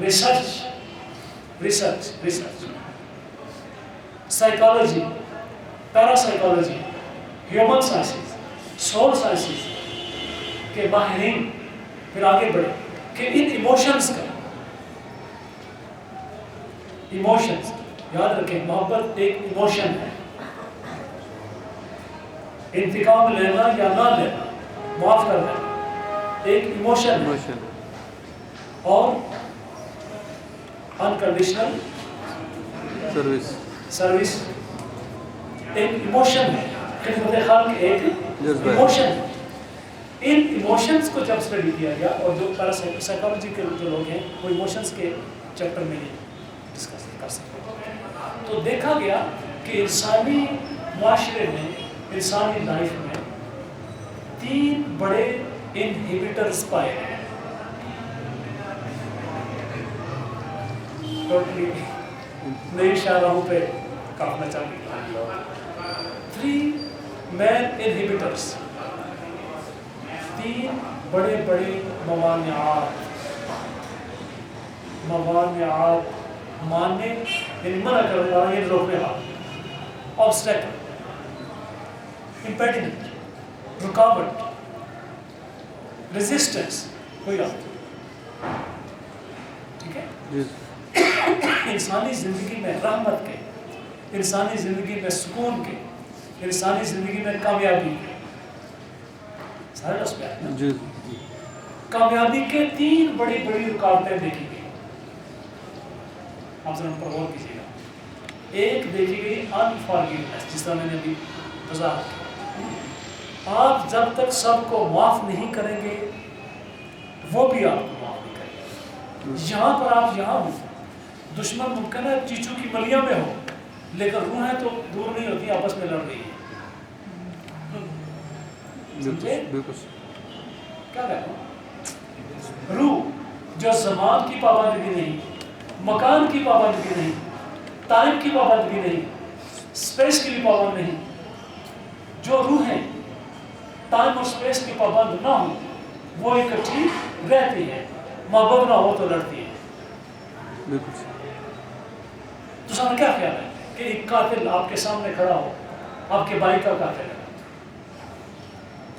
Research research research psychology parapsychology human sciences soul sciences کے ماہرین پھر آگے بڑھے کہ ان ایموشنز کا ایموشنز یاد رکھیں محبت ایک ایموشن ہے. انتقام لینا یا نہ لینا معاف کرنا ایک ایموشن ہے اور انکنڈیشنل سروس ایک ایموشن ہے. خدمت خلق ایک ایموشن ہے. ان ایموشنز کو جب اسٹڈی کیا گیا اور جو سائیکالوجی کے جو لوگ ہیں وہ ایموشنز کے چیپٹر میں ڈسکس کر سکتے تو دیکھا گیا کہ انسانی معاشرے میں انسانی لائف میں 3 بڑے انہیبیٹرز پائے ہیں. ٹوٹلی نئی شاہراہوں پہ کافنا چاہیے. 3 مین انہیبیٹرز 3 بڑے بڑے ممانعات ماننے یعنی منع کرنے والا یہ روکنے والا obstacle impediment رکاوٹ resistance کوئی بات. ٹھیک ہے. انسانی زندگی میں رحمت کے انسانی زندگی میں سکون کے انسانی زندگی میں کامیابی کے سارے لفظ پہ کامیابی کے 3 بڑی بڑی رکاوٹیں دیکھی گئی. آپ ذرا پر غور کیجیے گا. ایک دیکھی گئی انفارگیونیس جس طرح میں نے ابھی وضاحت کی. آپ جب تک سب کو معاف نہیں کریں گے وہ بھی آپ کو معاف نہیں کریں گے. یہاں پر آپ یہاں ہو دشمن ممکن ہے چیچو کی ملیاں میں ہو لیکن روحیں تو دور نہیں ہوتی آپس میں لڑ رہی ہیں. سمجھے کیا کہہ رہا ہوں. روح جو زمان کی پابندگی نہیں مکان کی پابندگی نہیں ٹائم کی پابندگی نہیں اسپیس کی بھی پابند نہیں جو روحیں ٹائم اور اسپیس کی پابند نہ ہو وہ اکٹھی رہتی ہے. محبت نہ ہو تو لڑتی ہے. تو سامنے کیا خیال ہے کہ ایک قاتل آپ کے سامنے کھڑا ہو آپ کے بھائی کا قاتل ہے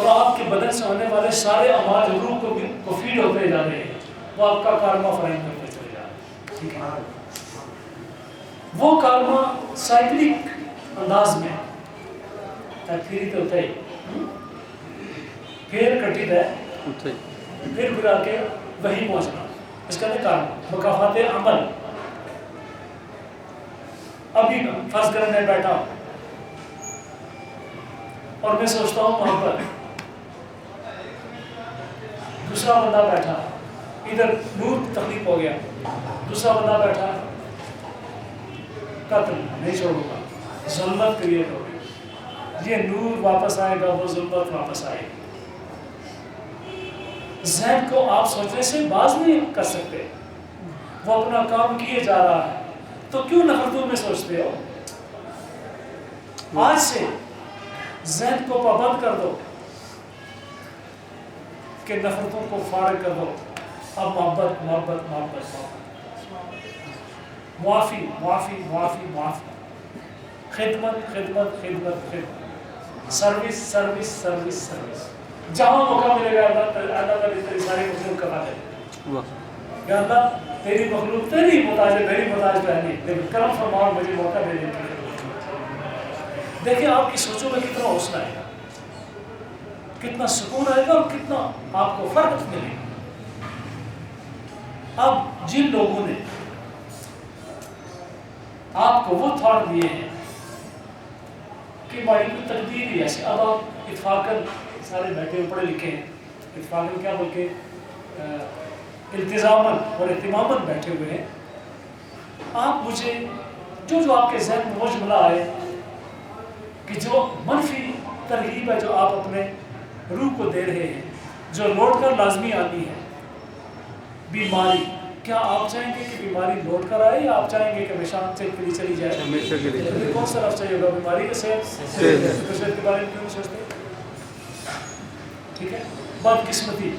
اور آپ کے بدن سے ہونے والے سارے اعمال روح کو فیڈ ہوتے جا رہے ہیں، وہ آپ کا کارما فراہم کرتے چلے جا رہے ہیں، ٹھیک ہے؟ وہ کارما سائیکلک انداز میں تکفیری تو ہوتا ہی، پھر کٹی ہے، پھر گرا کے وہی پہنچنا، اس کا نہیں کارما مکافات عمل۔ ابھی فرض کریں میں بیٹھا ہوں اور میں سوچتا ہوں محبت، دوسرا بندہ بیٹھا، ادھر نور تخلیق ہو گیا، دوسرا بندہ بیٹھا، قتل نہیں چھوڑوں گا، ظلمت کریٹ ہو گئی، یہ نور واپس آئے گا، وہ ظلمت واپس آئے گی۔ ذہن کو آپ سوچنے سے باز نہیں کر سکتے، وہ اپنا کام کیے جا رہا ہے، تو کیوں نفرتوں میں سوچتے ہو؟ آج سے ذہن کو پابند کر دو کہ نفرتوں کو فارغ کر دو، اب محبت محبت محبت معافی معافی معافی معافی، خدمت خدمت خدمت خدمت، سروس سروس سروس سروس، جہاں موقع ملے گا اللہ تعالیٰ تیری ساری مخلوق کرا دے، یا اللہ تیری مخلوق تیری محتاج ہے، میری محتاج تو ہے نہیں، لیکن کرم فرما مجھے موقع دے دے۔ دیکھیں آپ کی سوچوں میں کتنا حوصلہ آئے گا، کتنا سکون آئے گا اور کتنا آپ کو فرق ملے گا۔ اب جن لوگوں نے آپ کو وہ تھاٹ دیے ہیں کہ ہماری کوئی تقدیر ہی ایسے، اب آپ اتفاقاً سارے بیٹھے ہوئے پڑھے لکھے ہیں، اتفاقاً کیا بول کے التزاماً اور اہتماماً بیٹھے ہوئے ہیں، آپ مجھے جو آپ کے ذہن میں مجملہ آئے کہ جو منفی ترغیب ہے جو آپ اپنے روح کو دے رہے ہیں، جو لوٹ کر لازمی آنی ہے، بیماری، کیا آپ چاہیں گے کہ بیماری لوٹ کر آئے یا آپ چاہیں گے کہ ہمیشہ صحت کے لیے چلی جائے؟ ہمیشہ کے لیے۔ کون سا لفظ چاہیے ہوگا، بیماری کا صحت؟ صحت کے بارے میں کیوں نہیں سوچتے؟ ٹھیک ہے، بدقسمتی،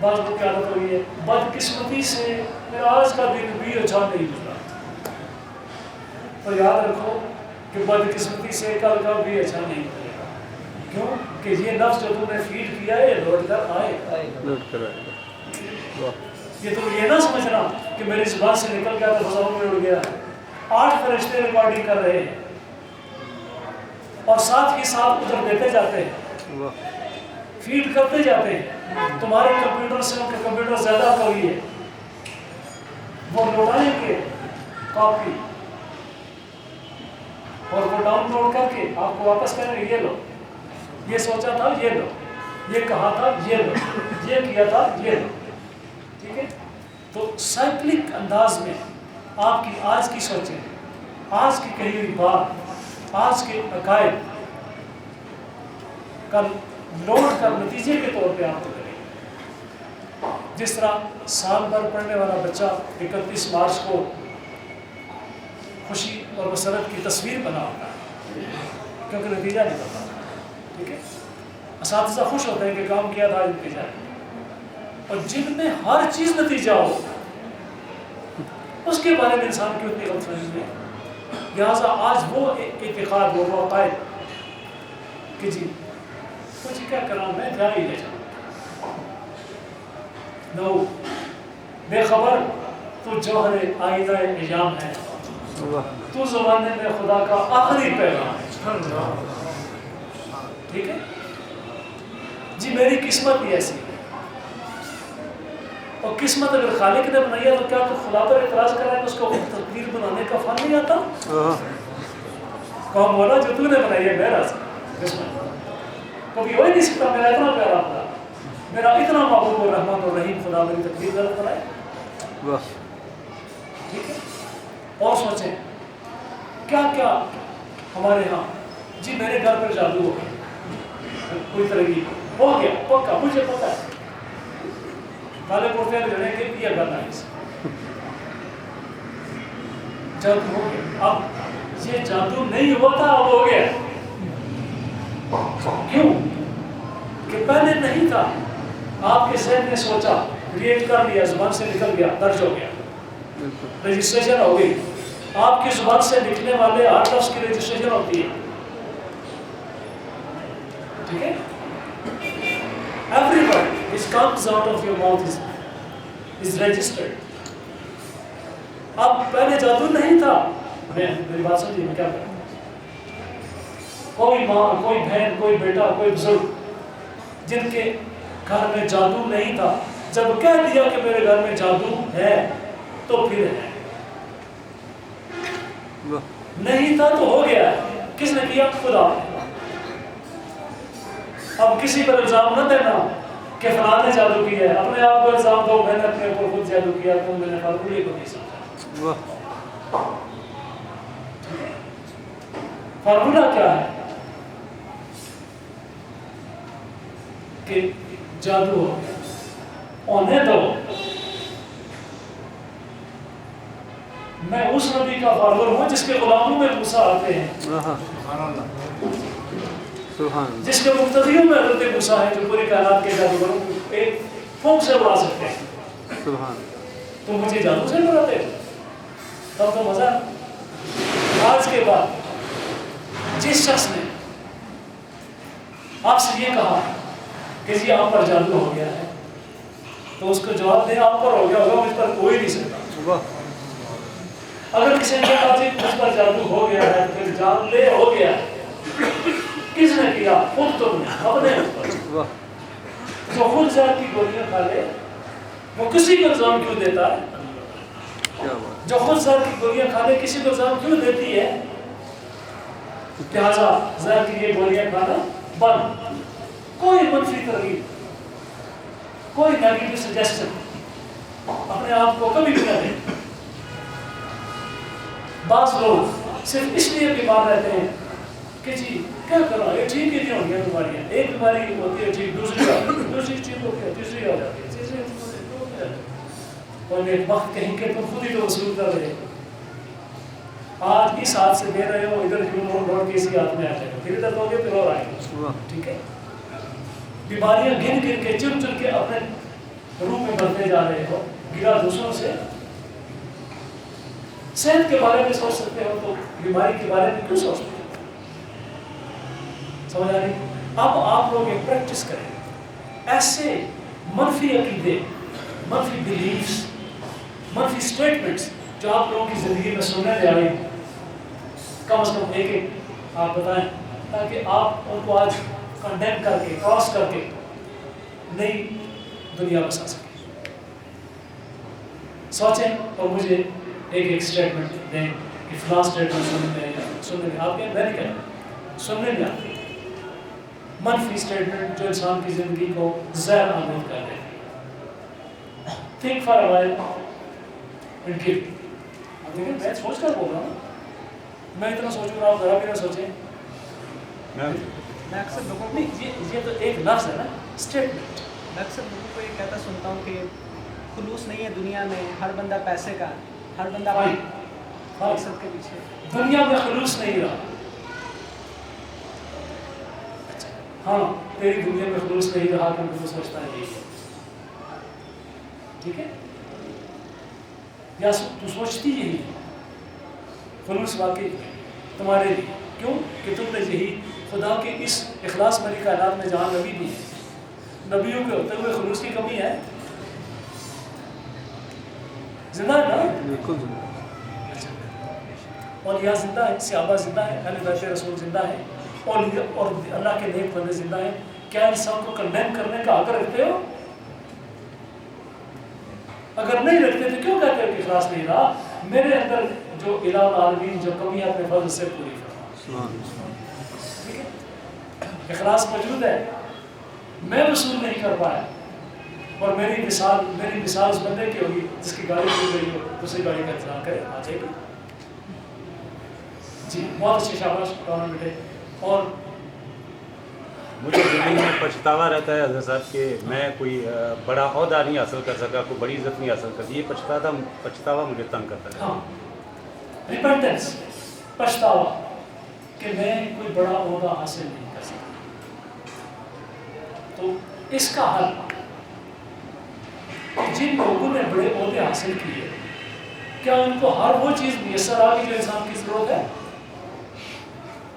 بعض لوگ کی عادت ہوئی ہے بدقسمتی سے میرا آج کا دن بھی اچھا نہیں گزرا، تو یاد رکھو کہ بدقسمتی سے کل کا بھی اچھا نہیں گزرے گا، کیوں کہ یہ لفظ جو تم نے فیڈ کیا ہے لوٹ کر آئے گا، لوٹ کر آئے گا۔ یہ تم یہ نہ سمجھنا کہ میری زبان سے نکل گیا تو فضاؤں میں اڑ گیا، 8 فرشتے ریکارڈنگ کر رہے ہیں اور ساتھ ہی ساتھ ادھر دیتے جاتے ہیں، فیڈ کرتے جاتے ہیں، تمہارے کمپیوٹر سے ان کا کمپیوٹر زیادہ قوی ہے، وہ لوٹائیں گے کاپی اور وہ ڈاؤن لوڈ کر کے آپ کو واپس کریں گے، یہ لو، یہ سوچا تھا یہ لو، یہ کہا تھا یہ لو، یہ کیا تھا یہ لو، ٹھیک ہے؟ تو سائیکلک انداز میں آپ کی آج کی سوچیں، آج کی کہی ہوئی بات، آج کے عقائد کل لوٹ کر نتیجے کے طور پہ آپ کو کریں گے۔ جس طرح سال بھر پڑھنے والا بچہ 31 مارچ کو خوشی اور مسرت کی تصویر بنا ہوتا ہے کیونکہ نتیجہ نکلتا ہے، ٹھیک ہے؟ اساتذہ خوش ہوتے ہیں کہ کام کیا تھا نتیجہ، اور جن میں ہر چیز نتیجہ ہو اس کے بارے میں انسان کی اتنی غلط فہمی ہے۔ لہٰذا آج وہ اعتقاد وہ عقائد کہ جی کچھ کیا کرنا میں جا ہی لے جاؤں، نو بے خبر تو جوہر آئینہ ایام ہے، تو زمانے میں خدا کا آخری پیغام ہے، ٹھیک ہے جی؟ میری قسمت بھی ایسی ہے، اور قسمت اگر خالق نے بنائی ہے تو کیا تو خدا پر اعتراض کر رہا ہے کہ اس کو تقدیر بنانے کا فن نہیں آتا؟ کون بولا جو تو نے بنائی ہے میرا قسمت کبھی ہو ہی نہیں سکتا، میرا اتنا پیارا خدا، میرا اتنا محبوب اور رحمان اور رحیم خدا میری تقدیر غلط بنائے، ٹھیک ہے؟ اور سوچیں کیا کیا ہمارے ہاں، جی میرے گھر پر جادو ہو گیا، کوئی ترغیب ہو گیا، پکا مجھے پتا ہے، کالے کرتے ہیں لڑیں گے پیا کرنا ہے، جادو ہو گیا، اب یہ جادو نہیں ہوا تھا اب ہو گیا، کیوں کہ پہلے نہیں تھا، آپ کے ذہن نے سوچا، ریٹ کر لیا، زبان سے نکل گیا، درج ہو گیا، رجسٹریشن ہو گئی، آپ کی زبان سے نکلنے والے ہر لفظ کی رجسٹریشن ہوتی ہے، ٹھیک ہے. Every word which comes out of your mouth is registered. اب پہلے جادو نہیں تھا. میری بات سمجھیے میں کیا کروں. کوئی ماں، کوئی بہن، کوئی بیٹا، کوئی بزرگ جن کے گھر میں جادو نہیں تھا، جب کہہ دیا کہ میرے گھر میں جادو ہے تو پھر ہے. نہیں تھا تو ہو گیا ہے. کس نے کیا؟ خدا. اب کسی پر الزام نہ دینا کہ فلاں نے جادو کیا ہے. اپنے آپ کو الزام دو میں نے اپنے اوپر خود جادو کیا تو میں نے فارمولے کو نہیں سمجھا. فارمولہ کیا ہے کہ جادو ہو گیا. ہونے دو. میں اس نبی کا فالوور ہوں جس کے غلاموں میں موسیٰ آتے ہیں، جس کے مقتدیوں میں حضرت موسیٰ ہے، جو پوری کائنات کے جادوگروں کو ایک پھونک سے اڑا سکتے ہیں. تم مجھے جادو سے ڈراتے ہو؟ تب تو مزہ. آج کے بعد جس شخص نے آپ سے یہ کہا کہ جی آپ پر جادو ہو گیا ہے تو اس کو جواب دیں آپ پر ہو گیا ہوگا، مجھ پر کوئی نہیں سکتا. اگر کسی نے کہا جی مجھ پر جادو ہو گیا ہے پھر جان لے ہو گیا ہے. کس نے کیا؟ خود تم نے اپنے اوپر. جو خود زہر کی گولیاں کھا لے وہ کسی کو الزام کیوں دیتا ہے؟ جو خود زہر کی گولیاں کھا لے کسی کو الزام کیوں دیتی ہے؟ لہٰذا زہر کی یہ گولیاں کھانا بند. کوئی منفی ترغیب، کوئی نیگیٹو سجیشن اپنے آپ کو کبھی بھی نہ دیں. بعض لوگ صرف اس لیے بیمار رہتے ہیں کہ جی کیا کرو یہ ٹھیک ہی نہیں ہو گیا بیماریاں. ایک بیماری ہوتی ہے ٹھیک، دوسری ٹھیک ہو گیا، تیسری ہو جاتی ہے. اور ایک وقت کہیں کہ تم خود ہی تو وصول کر رہے ہو. آج اس ہاتھ سے دے رہے ہو، ادھر کیوں لوٹ کے اسی ہاتھ میں آ جائے گا، پھر ادھر دو گے پھر اور آئے گا. ٹھیک ہے. بیماریاں گن گن کے چن چن کے اپنے روح میں بڑھتے جا رہے ہو، گرا دوسروں سے. صحت کے بارے میں سوچ سکتے ہو تو بیماری کے بارے میں کیوں سوچتے ہو؟ سمجھ آ رہی؟ اب آپ لوگ ایک پریکٹس کریں. ایسے منفی عقیدے، منفی بلیفز، منفی اسٹیٹمنٹس جو آپ لوگوں کی زندگی میں سننے لے آئے کم از کم ایک ایک آپ بتائیں تاکہ آپ ان کو آج کنڈیم کر کے کراس کر کے نئی دنیا بسا سکیں. سوچیں اور مجھے ایک ایک اسٹیٹمنٹ دیں کہ فلاں اسٹیٹمنٹ سننے میں آپ کے میں نہیں کہنا سننے میں آتے منفی اسٹیٹمنٹ جو انسان کی زندگی کو زہر آلود کر دے. Think for a while and give. دیکھیں میں سوچ کر بول رہا ہوں، میں اتنا سوچوں گا آپ ذرا بھی نہ سوچیں. میں اکثر لوگوں کو یہ تو ایک لفظ ہے نا اسٹیٹمنٹ. میں اکثر لوگوں کو یہ کہتا سنتا ہوں کہ خلوص نہیں ہے دنیا میں، ہر بندہ پیسے کا، ہر بندہ اپنی مقصد کے پیچھے. دنیا میں خلوص نہیں رہا. ہاں تیری دنیا میں خلوص نہیں رہا کہ تو سوچتا ہے یہی ہے. ٹھیک ہے. یا تو سوچتی یہی ہے خلوص واقعی تمہارے لیے. کیوں کہ تم نے یہی خدا کے اس اخلاص بھری کائنات میں جہاں نبی بھی ہے، نبیوں کے ہوتے ہوئے خلوص کی کمی ہے؟ زندہ ہے نا؟ بالکل زندہ. اور یہاں زندہ ہے، صحابہ زندہ ہے، اہل بیت رسول زندہ ہے، اور اللہ کے نیک بندے زندہ ہیں. کیا انسان کو کنڈیم کرنے کا حق رکھتے ہو؟ اگر نہیں رکھتے تو کیوں کہتے ہو کہ اخلاص نہیں رہا؟ میرے اندر جو الہ العالمین جو کمی ہے اپنے فضل سے پوری فرما. ٹھیک ہے. اخلاص موجود ہے، میں وصول نہیں کر پایا، اور میری مثال اس بندے کی ہوگی جس کی گاڑی چل رہی ہو دوسری گاڑی کا انتظار کرے آ جائے گی. جی بہت اچھی شاباش کام بیٹے. اور مجھے زندگی میں پچھتاوا رہتا ہے حضرت صاحب کہ میں کوئی بڑا عہدہ نہیں حاصل کر سکا، کوئی بڑی عزت نہیں حاصل کر. یہ پچھتاوا مجھے تنگ کرتا ہے. ہاں ریپنٹنس، پچھتاوا کہ میں کوئی بڑا عہدہ حاصل نہیں کر سکتا. تو اس کا حل جن لوگوں نے بڑے عہدے حاصل کیے کیا ان کو ہر وہ چیز میسر آ گئی جو انسان کی ضرورت ہے؟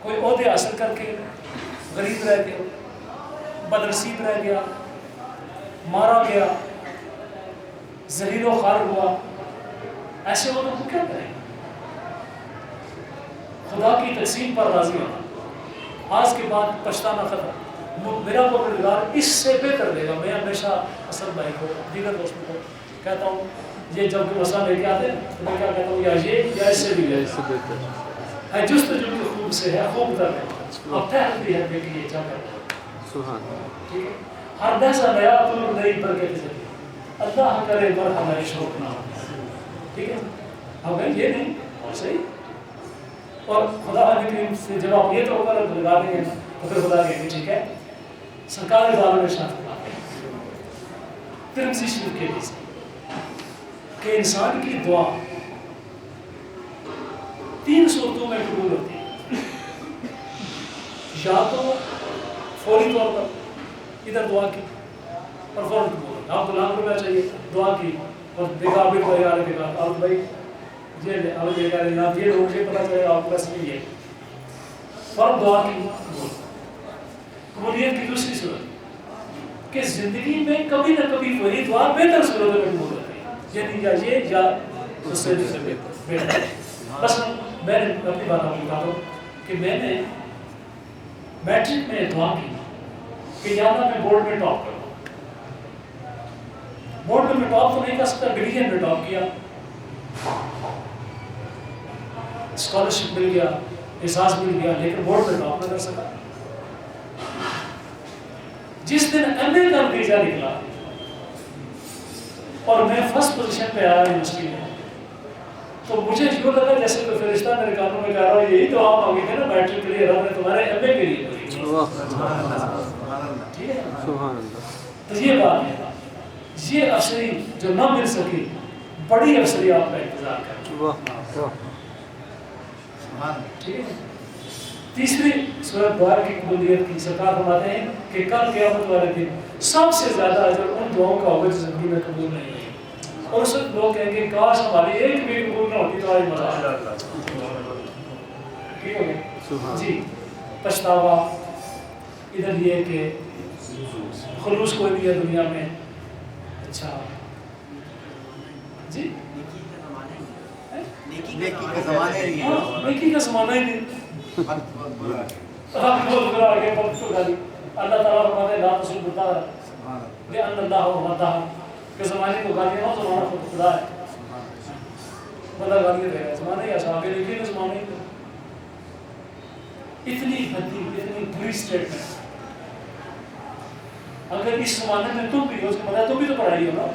کوئی عہدے حاصل کر کے غریب رہ کے بدنصیب رہ گیا، مارا گیا، ذلیل و خوار ہوا، ایسے لوگوں کو کیا کریں؟ خدا کی تقسیم پر راضی ہونا، آج کے بعد پچھتانا ختم، میرا پروردگار اس سے بہتر دے گا۔ میں ہمیشہ اسد بھائی کو، دیگر دوستوں کو کہتا ہوں، یہ جب کہ مسئلہ لے کے آتے ہیں تو میں کیا کہتا ہوں، یا یہ یا اس سے بھی بہتر ہے، جستجو کی خوب سے ہے، خوب تر ہے، اب تحت بھی ہے کہ یہ کیا کرتا ہے، ٹھیک ہے؟ ہر دہسا نیا تو نئی برکت سے اللہ کرے مرحبا شوق نہ، ٹھیک ہے؟ اب یہ نہیں صحیح، اور خدا کریم سے جب آپ یہ تو اوپر لگا دیں گے تو پھر خدا کہیں گے ٹھیک ہے، سرکار داروں نے شاہ ترمذی شریف کے حدیث کہ انسان کی دعا 3 صورتوں میں قبول ہوتی ہے، یا تو فوری طور پر ادھر دعا کی اور فوراً قبول، آپ کو ₹1,00,000 چاہیے، دعا کی اور دیکھا آپ کو یار دیکھا آپ بھائی یہ آپ یہ کہہ رہے ہیں آپ یہ لوگ مجھے پتا چلے آپ کو بس نہیں ہے، فوراً دعا کی قبول۔ قبولیت کی دوسری صورت کہ زندگی میں کبھی نہ کبھی وہی دعا بہتر صورتوں میں قبول ہوتی ہے، یعنی یا یہ یا اس سے بہتر۔ بس میں نے اپنی بات آپ کو بتا دوں کہ میں نے میٹرک میں دعا کی کہ یا اللہ میں بورڈ میں ٹاپ کروں، بورڈ میں ٹاپ تو نہیں کر سکتا، ڈویژن میں ٹاپ کیا، اسکالرشپ مل گیا، احساس مل گیا، لیکن بورڈ میں ٹاپ نہ کر سکا۔ جس دن ایم اے کا نتیجہ نکلا اور میں فرسٹ پوزیشن پہ آیا یونیورسٹی میں، تو مجھے یوں لگا جیسے کوئی فرشتہ میرے کانوں میں کہہ رہا ہو یہی تو آپ مانگے تھے نا میٹرک کے لیے، رب نے تمہارے ایم اے کے لیے ٹھیک ہے؟ تو یہ بات ہے، یہ افسری جو نہ مل سکی، بڑی افسری آپ کا انتظار کر، ٹھیک ہے؟ تیسری صورت دعا کی قبولیت کی، سرکار فرماتے ہیں کہ کل قیامت والے دن سب سے زیادہ اجر ان دعاؤں کا ہوگا جو زندگی میں قبول نہیں ہوئی، اور اس وقت لوگ کہیں گے کاش ہماری ایک بھی قبول نہ ہوتی تو آج مزہ آتا، ٹھیک ہو گیا جی۔ پچھتاوا ادھر یہ کہ خلوص کوئی بھی ہے دنیا میں، اچھا جی نیکی کا زمانہ ہی نہیں، بہت برا آگے وقت کو گالی۔ اللہ تعالیٰ فرماتے ہیں لا تسبوا الدہر لأن اللہ هو الدہر، کہ زمانے کو گالیاں نہ، زمانہ خود خدا ہے، بندہ گالیاں دے رہا ہے، زمانہ ہی ایسا آگے لکھی نہیں، زمانہ ہی اتنی بھدی، اتنی بری سٹیٹمنٹ۔ اگر اس زمانے میں تم بھی ہو، اس کا مطلب تم بھی تو پڑھائی ہو نا،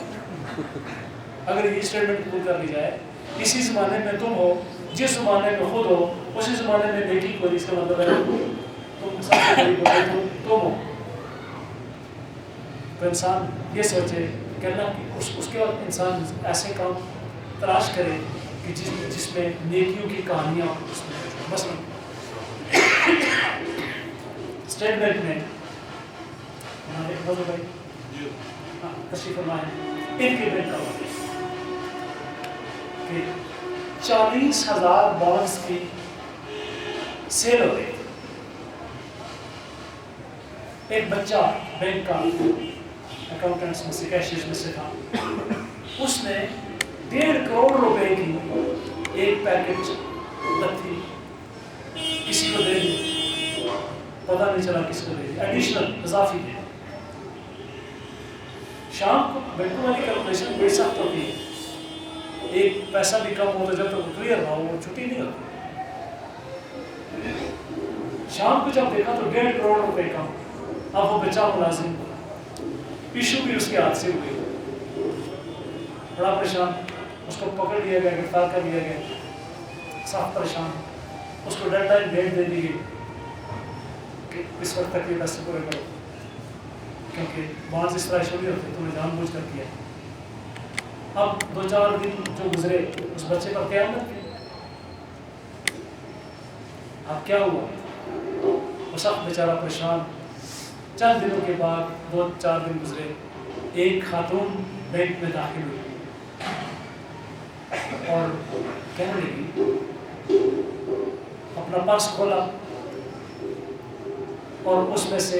اگر یہ سٹیٹمنٹ قبول کر لی جائے، اسی زمانے میں تم ہو جس زمانے میں خود ہو، اسی زمانے میں بیٹی کو، اس کا مطلب ہے تم سب سے بڑی بڑائی تم ہو۔ تو انسان یہ سوچے کہ اللہ اس کے وقت انسان ایسے کام تلاش کرے کہ جس میں نیکیوں کی کہانیاں اس میں، مثلا اسٹیٹ بینک میں بھائی تشریف فرمائیں، ان کے بینک کا کہ 40,000 بانڈز کی سیل ہو گئی، ایک بچہ بینک کا اکاؤنٹنٹس میں سے، کیشیئرز میں سے تھا، اس نے 1.5 کروڑ روپے کی ایک پیکج تھی، کسی کو دے دی، پتہ نہیں چلا کس کو دے دی، ایڈیشنل اضافی دے۔ شام کو بینکوں والی کیلکولیشن بڑی سخت ہوتی ہے، ایک پیسہ بھی کم ہوتا جب تک کلیئر نہ ہو وہ چھٹی نہیں ہوتی۔ شام کو جب دیکھا تو 1.5 کروڑ روپے کم، اب وہ بچہ ملازم، ایشو بھی اس کے ہاتھ سے ہوئی، بڑا پریشان، اس کو پکڑ لیا گیا، گرفتار کر لیا گیا، سخت پریشان، اس کو ڈیڈ لائن ڈیٹ دے دی گئی کہ اس وقت تک یہ پیسے پورے کرو، کیونکہ بانڈز اس طرح ایشو نہیں ہوتے، تم نے جان بوجھ کر کیا۔ اب 2-4 دن جو گزرے اس بچے پر قیامت کی، اب کیا ہوا؟ وہ سخت بیچارہ پریشان۔ چند دنوں کے بعد 2-4 دن گزرے، ایک خاتون بینک میں داخل ہوئی اور کہنے لگی، اپنا پرس کھولا اور اس میں سے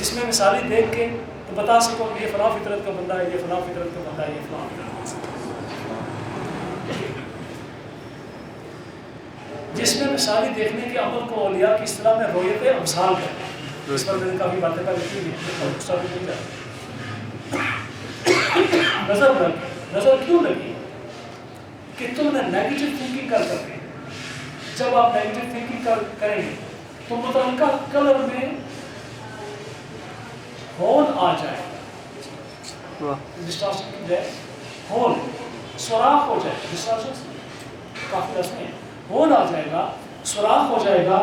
جس میں مثالی دیکھ کے تو بتا سکو کہ یہ فلاں فطرت کا بندہ ہے، یہ فلاں فطرت کا بندہ ہے، یہ فلاں فطرت کا بندہ ہے۔ جس میں مثالی دیکھنے کے عمل کو اولیاء کی اصطلاح میں رویت امثال کہتے ہیں۔ اس پر میں نے کافی باتیں کر لکھی ہوئی ہیں۔ نظر کیوں لگی کہ تم نے نیگیٹو تھنکنگ کر کے، جب آپ نیگیٹو تھنکنگ کریں گے تو متعلقہ کلر میں ہول آ جائے گا، ڈسٹارشن کی جائے ہول، سوراخ ہو جائے، ڈسٹارشن کافی رسمیں ہیں، ہول آ جائے گا، سوراخ ہو جائے گا،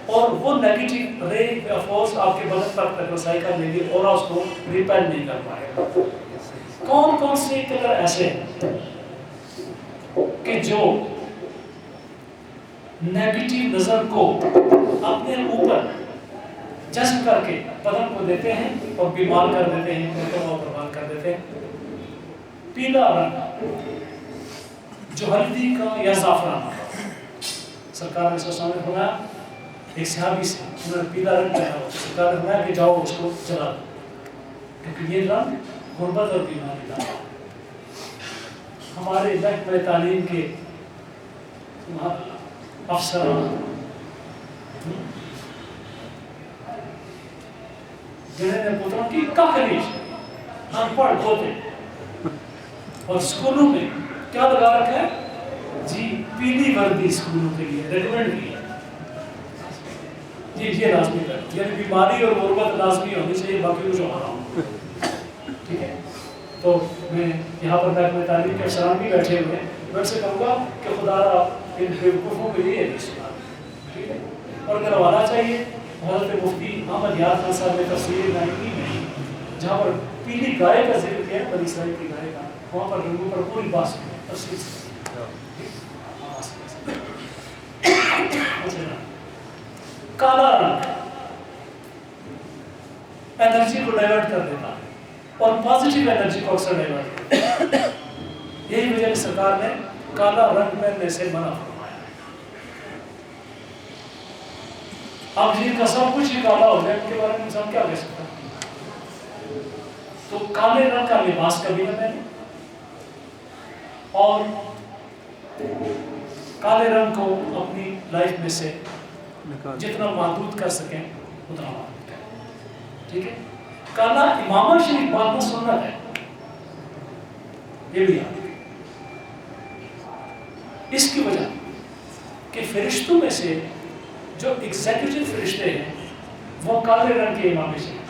اور وہ نیگیٹو رے یا فورس آپ کے بدن پر رسائی کر لیں گے اور اس کو ریپیل نہیں کر پائے گا۔ کون کون سے کلر ایسے ہیں کہ جو نیگیٹو نظر کو اپنے اوپر جذب کر کے بدن کو دیتے ہیں اور بیمار کر دیتے ہیں، برباد کر دیتے ہیں؟ پیلا رنگ جو ہلدی کا یا زعفران کا، سرکار نے سامنے فرمایا ایک صحابی سے، انہوں نے پیلا رنگ پہنا ہوا، سرکار نے فرمایا کہ جاؤ اس کو جلا دو، کیونکہ یہ رنگ غربت اور بیماری لاتا ہے۔ ہمارے محکمہ تعلیم کے افسران جنہیں نے پتروں کی کاکریش ان پڑھ ہوتے اور اسکولوں میں کیا لگا رکھا ہے جی پیلی وردی اسکولوں کے لیے ریکمینڈ کی ہے جی یہ لازمی کر، یعنی بیماری اور غربت لازمی ہونی چاہیے، باقی کچھ ہو رہا ہوں، ٹھیک ہے؟ تو میں یہاں پر محکمہ تعلیم کے افسران بھی بیٹھے ہوئے ہیں، میں سے کہوں گا کہ خدا را ان بیوقوفوں کے لیے نہیں سنا، ٹھیک ہے؟ اور اگر حوالہ چاہیے حضرت مفتی احمد یار خان صاحب نے تفسیر 19 میں جہاں پر پیلی گائے کا ذکر کیا ہے، بنی اسرائیل کی گائے کا، وہاں پر رنگوں پر پوری بات تفصیل سے کالا رنگ انرجی کو ڈائیورٹ کر دیتا ہے اور پازیٹیو انرجی کو اکثر ڈائیورٹ کرتا ہے۔ یہی وجہ سے سرکار نے کالا رنگ پہننے سے منع فرمایا۔ اب جن کا سب کچھ ہی کالا ہو جائے ان کے بارے میں انسان کیا کہہ سکتا ہے؟ تو کالے رنگ کا لباس کبھی نہ پہنے اور کالے رنگ کو اپنی لائف میں سے جتنا محدود کر سکیں اتنا محدود کریں، ٹھیک ہے؟ کالا امامہ شریف باندھنا سنت ہے، یہ بھی یاد رکھیں۔ اس کی وجہ کہ فرشتوں میں سے جو ایگزیکٹو فرشتے ہیں وہ کالے رنگ کے امامہ شریف،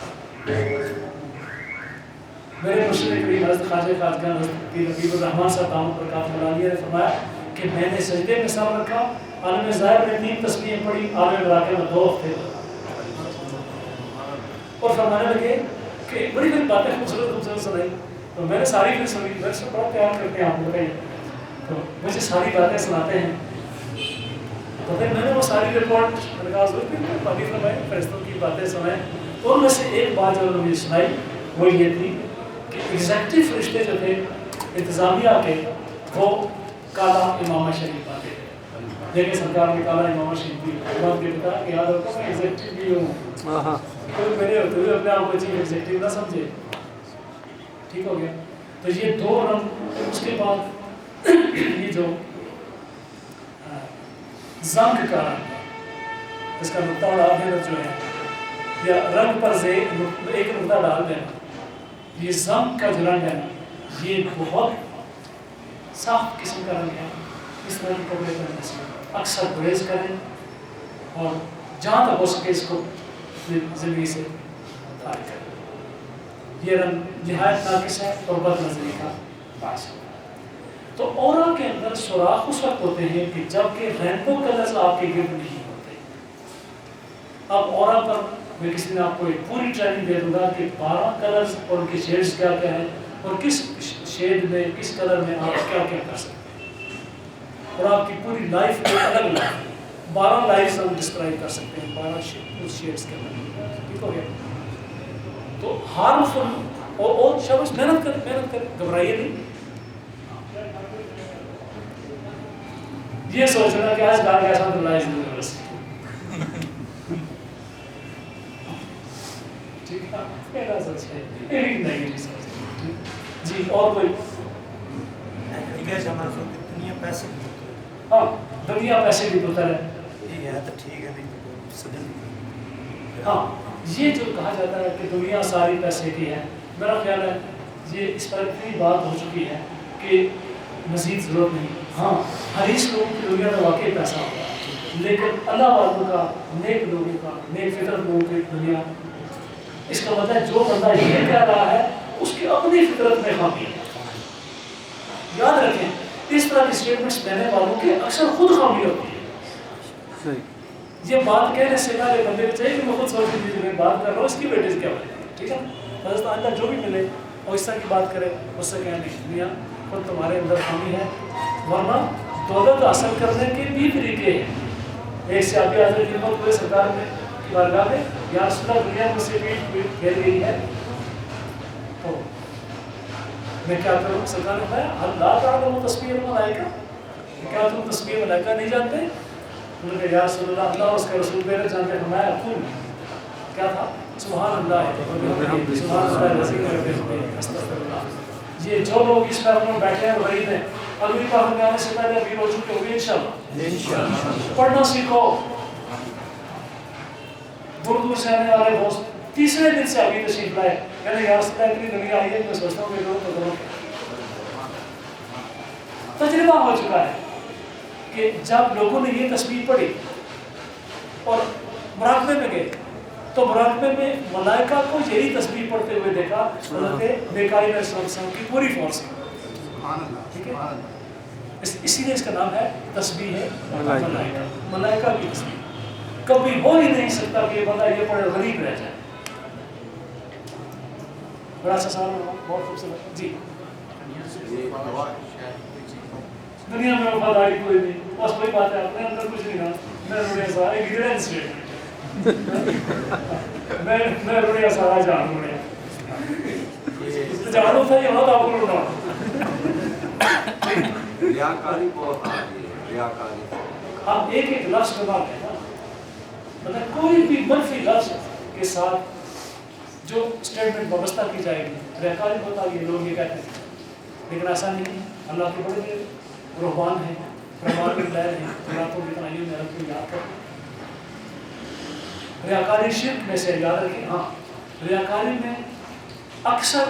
میرے مرشد کریم حضرت خواجہ خواجگاہ حضرت پیر رفیع الرحمن صاحب دامت برکاتہ العالیہ نے فرمایا کہ میں نے سجدے میں سر رکھا، عالم ظاہر میں 3 تسبیحیں پڑھی، عالم مراقبہ میں 2 ہفتے اور فرمانے لگے کہ بڑی بڑی باتیں خوبصورت سنائی، تو میں نے ساری پھر سنی، میں سے بڑا پیار کرتے ہیں آپ لوگ، تو مجھے ساری باتیں سناتے ہیں، تو پھر میں نے وہ ساری رپورٹ پابی فرمائی، فرشتوں کی باتیں سنائیں، تو ان میں سے ایک بات جو انہوں نے سنائی وہ یہ تھی کہ ایگزیکٹو فرشتے جو تھے انتظامیہ کے وہ کالا امامہ شریف پاتے تھے، لیکن سرکار نے کالا امامہ شریف بھی بات کے بتا کہ یاد رکھو میں ایگزیکٹو بھی ہوں، کوئی میرے ہوتے ہوئے اپنے آپ کو چیز ایگزیکٹو نہ سمجھے، ٹھیک ہو گیا؟ تو یہ 2 رنگ، اس کے بعد یہ جو زنگ کا رنگ، اس کا نقطہ ڈال دینا جو ہے یا رنگ پر سے ایک نقطہ ڈال دینا، یہ زنگ کا جو رنگ ہے یہ بہت صاف قسم کا رنگ ہے، اس طرح کے کپڑے پہننے سے اکثر گریز کریں اور جہاں تک ہو سکے اس کو زندگی سے خارج کریں۔ یہ رنگ نہایت ناقص ہے اور بد نظری کا باعث ہے۔ تو اورا کے اندر سوراخ اس وقت ہوتے ہیں کہ جب کہ رینبو کلرز آپ کے گرد نہیں ہوتے۔ اب اورا پر میں کسی نے آپ کو ایک پوری ٹریننگ دے دوں گا کہ 12 کلرز اور ان کے شیڈز کیا کیا ہیں اور کس شیڈ میں کس کلر میں آپ کیا کیا کر سکتے ہیں، اور آپ کی پوری لائف میں الگ لائف 12 لائفز ہم ڈسکرائب کر سکتے ہیں 12 شیڈز کے اندر، ٹھیک ہو گیا؟ تو ہارمفل اور شاباش، محنت کریں، گھبرائیے نہیں۔ یہ سوچنا کہ آج گاڑی ایسا تو لائز نہیں ہو رہا، ٹھیک ہے؟ ایک نہیں جی اور کوئی دنیا پیسے ہاں دنیا پیسے کی پتر ہے یہ ہے تو ٹھیک ہے نہیں سدن ہاں یہ جو کہا جاتا ہے کہ دنیا ساری پیسے کی ہے میرا خیال ہے یہ اس پر اتنی بات ہو چکی ہے کہ مزید ضرورت نہیں. ہاں حریص لوگوں کی دنیا میں واقعی پیسہ ہوتا ہے لیکن اللہ والوں کا نیک لوگوں کا نیک فطرت لوگوں کی دنیا اس کا مطلب ہے جو بندہ یہ کہہ رہا ہے اس کی اپنی فطرت میں خامی ہے. یاد رکھیں اس طرح کی اسٹیٹمنٹس دینے والوں کے اکثر خود خامی ہوتی ہے. یہ بات کہنے سے پہلے بندے کو چاہیے کہ میں خود سوچ لیجیے میں بات کر رہا ہوں اس کی ویٹیج کیا ہوتی ہے. ٹھیک ہے حضرت آئندہ جو بھی ملے اور اس طرح کی بات کرے اس سے کہنا نہیں دنیا خود تمہارے اندر خامی ہے. ورنہ دولت حاصل کرنے کے بھی طریقے ہیں. ایک سے آگے حاضر خدمت ہوئے سرکار میں کی بارگاہ میں یا رسول اللہ دنیا میں سے پیٹ پھیل گئی ہے تو میں کیا کروں. سرکار نے بتایا اللہ تعالیٰ وہ تصویر ملائکہ کیا تم تصویر ملائکہ نہیں جانتے. انہوں نے کہا یا رسول اللہ اللہ اس کے رسول میرے جانتے فرمایا کون کیا تھا سبحان اللہ سبحان اللہ استغفر اللہ. یہ جو لوگ اس پر بیٹھے ہیں غریب ہیں اگلی بار میں آنے سے پہلے ابھی ہو چکے ہوگے انشاءاللہ. پڑھنا سیکھو. دور دور سے آنے والے دوست تیسرے دن سے ابھی تشریف لائے یعنی یا رسول اللہ اتنی دنیا آئی ہے میں سوچتا ہوں کہ لوگ تو ضرور تجربہ ہو چکا ہے کہ جب لوگوں نے یہ تصویر پڑھی اور مراقبے میں گئے تو مراقبے میں ملائکہ کو یہی تصویر پڑھتے ہوئے دیکھا حضرت میکائیل علیہ السلام کی پوری فورس. ٹھیک ہے اسی لیے اس کا نام ہے تسبیح ہے ملائکہ. ملائکہ کی تسبیح کبھی ہو ہی نہیں سکتا کہ یہ بندہ یہ پڑھے غریب رہ جائے. بڑا سا سوال بہت خوبصورت. جی دنیا میں وفاداری کوئی نہیں بس کوئی بات ہے اپنے اندر کچھ نہیں رہا. میں روڑے سارا ایک گرے انسٹیٹمنٹ میں روڑے سارا جان روڑے جانو تھا یہ بہت آپ کو روڑا. ریاکاری بہت آ رہی ہے. ریاکاری آپ ایک ایک لفظ کا بات ہے نا مطلب کوئی بھی منفی لفظ کے ساتھ جو اسٹیٹمنٹ وابستہ کی جائے گی ریاکاری ہوتا ہے. یہ لوگ یہ کہتے ہیں لیکن ایسا نہیں ہے. اللہ کے بڑے رحمان ہیں رحمان کے لہر ہیں راتوں کی تنائیوں میں رب کو یاد کرتے. ریاکاری شرک میں سے یاد رکھیں. ہاں ریاکاری میں اکثر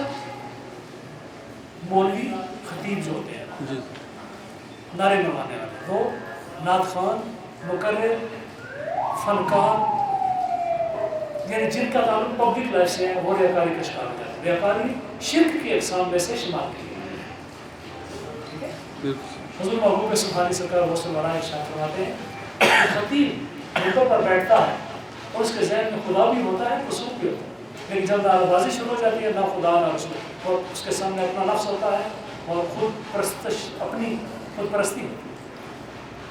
مولوی خطیب جو ہوتے ہیں نعرے منوانے والے وہ نعت خوان مقرر فنکار یعنی جن کا تعلق پبلک لائف سے ہے وہ ریاکاری کا شکار ہو جاتے ہیں. ریاکاری شرک کی اقسام میں سے شمار کی ہے. حضور محبوب سبحانی سرکار بہت سے بڑا ارشاد فرماتے ہیں کہ خطیب ممبر پر بیٹھتا ہے اور اس کے ذہن میں خدا بھی ہوتا ہے رسول بھی ہوتا ہے لیکن جب نعرہ بازی شروع ہو جاتی ہے نہ خدا نہ رسول اور اس کے سامنے اپنا نفس ہوتا ہے اور خود پرستش اپنی خود پرستی ہوتی ہے.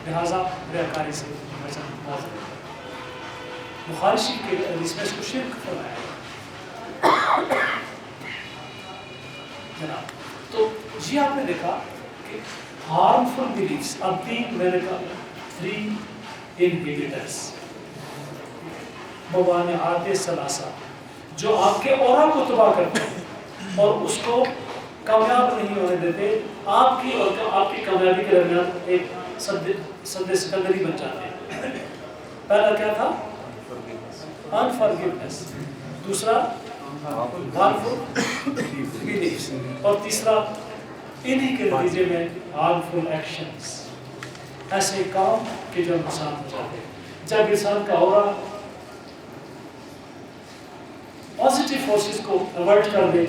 لہٰذا ریاکاری سے بچنا لازم ہے. بخاری شریف کے حدیث میں اس کو شرک فرمایا ہے جناب. تو یہ آپ نے دیکھا کہ harmful beliefs are being medical 3 inhibitors موانعات ثلاثہ جو آپ کے اورا کو تباہ کرتے ہیں اور اس کو کامیاب نہیں ہونے دیتے. آپ کی اور آپ کی کامیابی کے درمیان ایک سد سکندری بن جاتے ہیں. پہلا کیا تھا unforgiveness, دوسرا harmful beliefs اور تیسرا انہی کے نتیجے میں harmful actions ایسے کام کہ جو نقصان پہنچاتے ہیں. جب انسان کا اورا پازیٹیو فورسز کو اوائڈ کر دے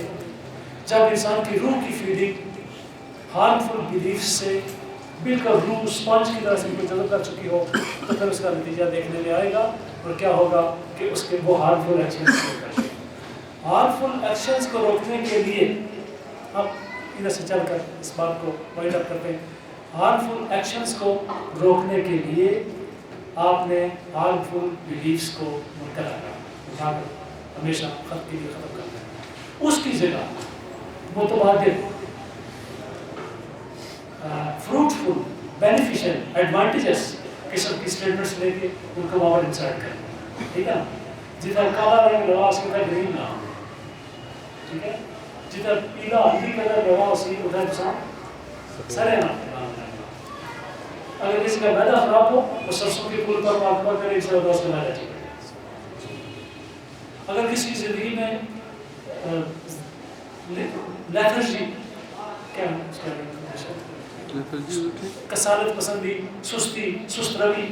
جب انسان کی روح کی فیڈنگ ہارمفل بلیف سے بالکل روح اسپنج کی طرح سے ان کو جذب کر چکی ہو تو پھر اس کا نتیجہ دیکھنے میں آئے گا اور کیا ہوگا کہ اس کے وہ ہارمفل ایکشنز کو کریں. ہارمفل ایکشنز کو روکنے کے لیے اب ادھر سے چل کر اس بات کو پوائنٹ اپ کرتے ہیں. ہارمفل ایکشنز کو روکنے کے لیے آپ نے ہارمفل بلیفس کو اٹھا کر ہمیشہ خط کے لیے ختم کرنا ہے. اس کی جگہ متبادل فروٹفل بینیفیشل ایڈوانٹیجز قسم کی اسٹیٹمنٹس لے کے ان کو وہاں پر انسرٹ کریں. ٹھیک ہے نا. جتنا کالا رنگ لگا اس کے گرین نہ ہو. ٹھیک ہے جدھر پیلا ہلدی کلر لگا اسی ادھر سرے نا اگر کسی کا میدا خراب ہو تو سرسوں کے پھول پر مراقبہ کرے اس طرح اس کا میدا ٹھیک ہے اگر کسی کی زندگی میں لیتھرجی کیا کسالت پسندی سستی سست روی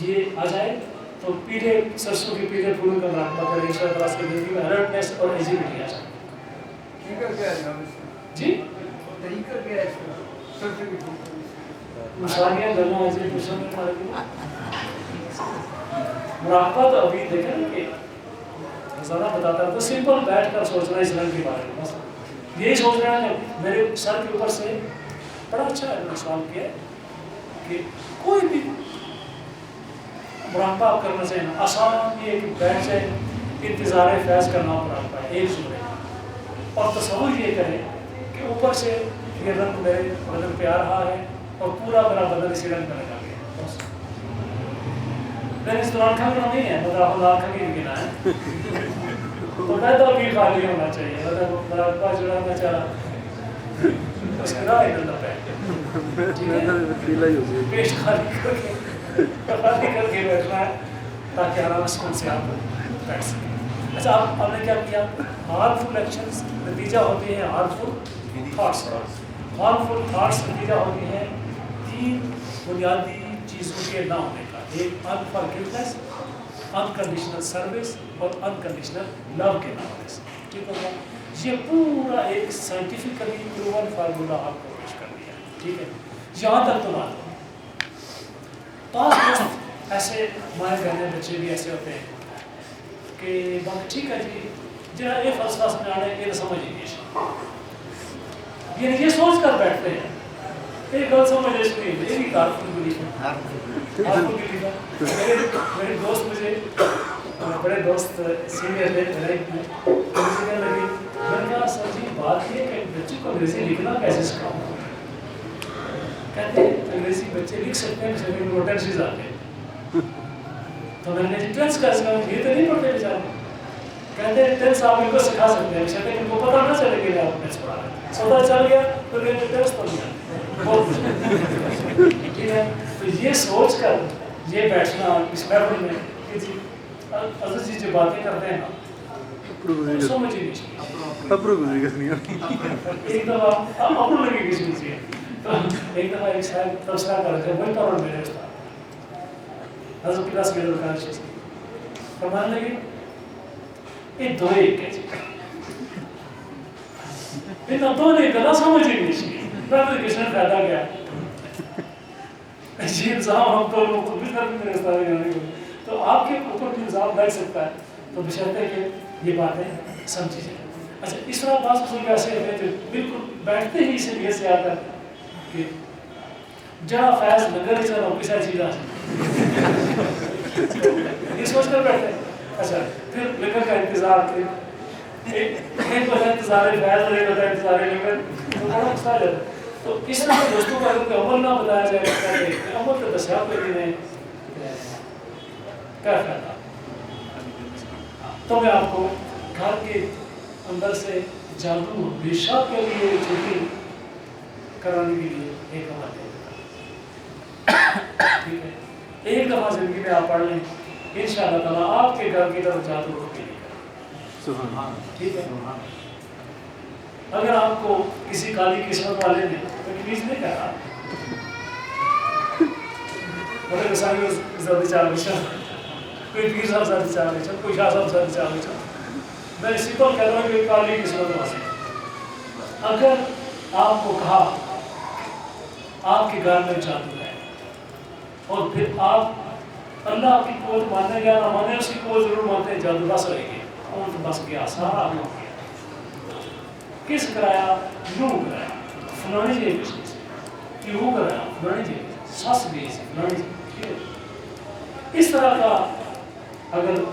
یہ آ جائے تو پیلے سرسوں کے پیلے پھولوں کا مراقبہ کرے اس طرح اس کی زندگی میں الرٹنیس اور ایجیبٹی آ جائے جی مشاہدہ کرنا ایسے پوچھنے میں مراقبہ تو ابھی دیکھیں نا کہ زیادہ بتاتا ہے تو سمپل بیٹھ کر سوچنا اس رنگ کے بارے میں یہی سوچ رہا ہے میرے سر کے اوپر سے بڑا اچھا سوال کیا کہ کوئی بھی مراقبہ آپ کرنا چاہیے نا آسان یہ کہ بیٹھ جائے انتظار فیض کرنا مراقبہ ہے ایک سورے اور تصور یہ کرے کہ اوپر سے یہ رنگ میرے بدن پہ آ رہا ہے اور پورا میرا بدن اسی رنگ میں لگا گیا میں اس دوران کھانا نہیں ہے مطلب آپ لال کھا کے گنا ہے تو میں تو ابھی خالی ہونا چاہیے مطلب مراقبہ جڑانا چاہ اس کے رائے اللہ پہ پیش خالی کر کے بیٹھنا ہے تاکہ آرام سکون سے آپ بیٹھ سکیں اچھا آپ نے کیا کیا ہارمفل ایکشنز نتیجہ ہوتے ہیں ہارمفل تھاٹس ہارمفل تھاٹس نتیجہ ہوتی ہیں تین بنیادی چیزوں کے نہ ہونے کا ایک انفارگیونیس انکنڈیشنل سروس اور انکنڈیشنل لو کے نہ ہونے سے ٹھیک ہوگا یہ پورا ایک سائنٹیفکلی پروون فارمولا آپ کو پیش کر دیا ٹھیک ہے یہاں تک تو بات پاس ایسے مائیں بہنیں بچے بھی ایسے ہوتے ہیں کہ بات ٹھیک ہے جی جہاں یہ فلسفہ سمجھ آنے یہ نہ سمجھ یہ سوچ کر بیٹھتے ہیں ایک گل سمجھ اس میں یہ بھی کارفل بلیف ہے میرے دوست مجھے بڑے دوست سینئر تھے کہنے لگے میں نے کہا سر جی بات یہ کہ بچے کو انگریزی لکھنا کیسے سکھاؤں کہتے ہیں انگریزی بچے لکھ سکتے ہیں جب ان کو ٹینسز آتے ہیں تو میں نے ٹینس کا سکھاؤں یہ تو نہیں پڑھتے بیچارے کہتے ہیں ٹینس آپ ان کو سکھا سکتے ہیں کہتے ہیں ان کو پتہ نہ چلے کہ آپ ٹینس پڑھا رہے ہیں سودا چل گیا تو ٹینس پڑھ گیا بہت کچھ ٹھیک ہے تو یہ سوچ کر یہ بیٹھنا اس محفل میں کہ جی حضرت جی جو باتیں کرتے ہیں نا سمجھ ہی نہیں ایک دفعہ اپنوں لگے کسی چیز تو ایک دفعہ ایک صاحب تبصرہ کر رہے تھے وہی طور میرے استاد حضرت کلاس کے دوران چیز فرمانے لگے یہ دو ایک ہے اتنا دو ایک گلا سمجھ ہی نہیں چاہیے میں کس نے فائدہ کیا یہ الزام ہم تو لوگ خود بھی کرتے ہیں استاد کرنے کو تو آپ کے اوپر بھی الزام لگ سکتا ہے تو بشرطے کہ یہ باتیں سمجھی جائیں اچھا اس طرح بعض بزرگ ایسے ہوتے ہیں جو بالکل بیٹھتے ہی اسی لیے سے آتا ہے کہ جہاں فیض لنگر ہی چلو کسی چیز آ یہ سوچ کر بیٹھتے ہیں اچھا پھر لنگر کا انتظار کریں ایک بتا انتظار فیض اور ایک بتا انتظار لنگر تو بڑا مسئلہ جاتا ہے تو اس طرح دوستوں کو اگر کوئی عمل نہ بتایا جائے کہ عمل تو دستیاب کر دینے کیا فائدہ تو میں آپ کو گھر کے اندر سے جادو ہمیشہ کے لیے چھٹی کرانے کے لیے ایک عمل ٹھیک ہے ایک دفعہ زندگی میں آپ پڑھ لیں انشاءاللہ تعالیٰ آپ کے گھر کی طرف جادو رک کے لے ٹھیک ہے اگر آپ کو کسی کالی قسمت والے نے تو پلیز نہیں کہا مطلب مثالی زیادہ چار بچہ کوئی پیر صاحب زیادہ چار بچہ کوئی شاہ صاحب زیادہ چار بچہ میں سمپل کہہ رہا ہوں کہ کالی قسمت واسطے اگر آپ کو کہا آپ کے گھر میں جادو ہے اور پھر آپ اللہ کی قوت ماننے یا نہ مانے اس کی قوت ضرور مانتے ہیں جادو بس رہے گی قوت بس گیا سارا ہو گیا کس کرایا یوں کرایا فلانی جی بزنس یوں کرایا فلانی جی سس بھی فلانی جی اس طرح کا اگر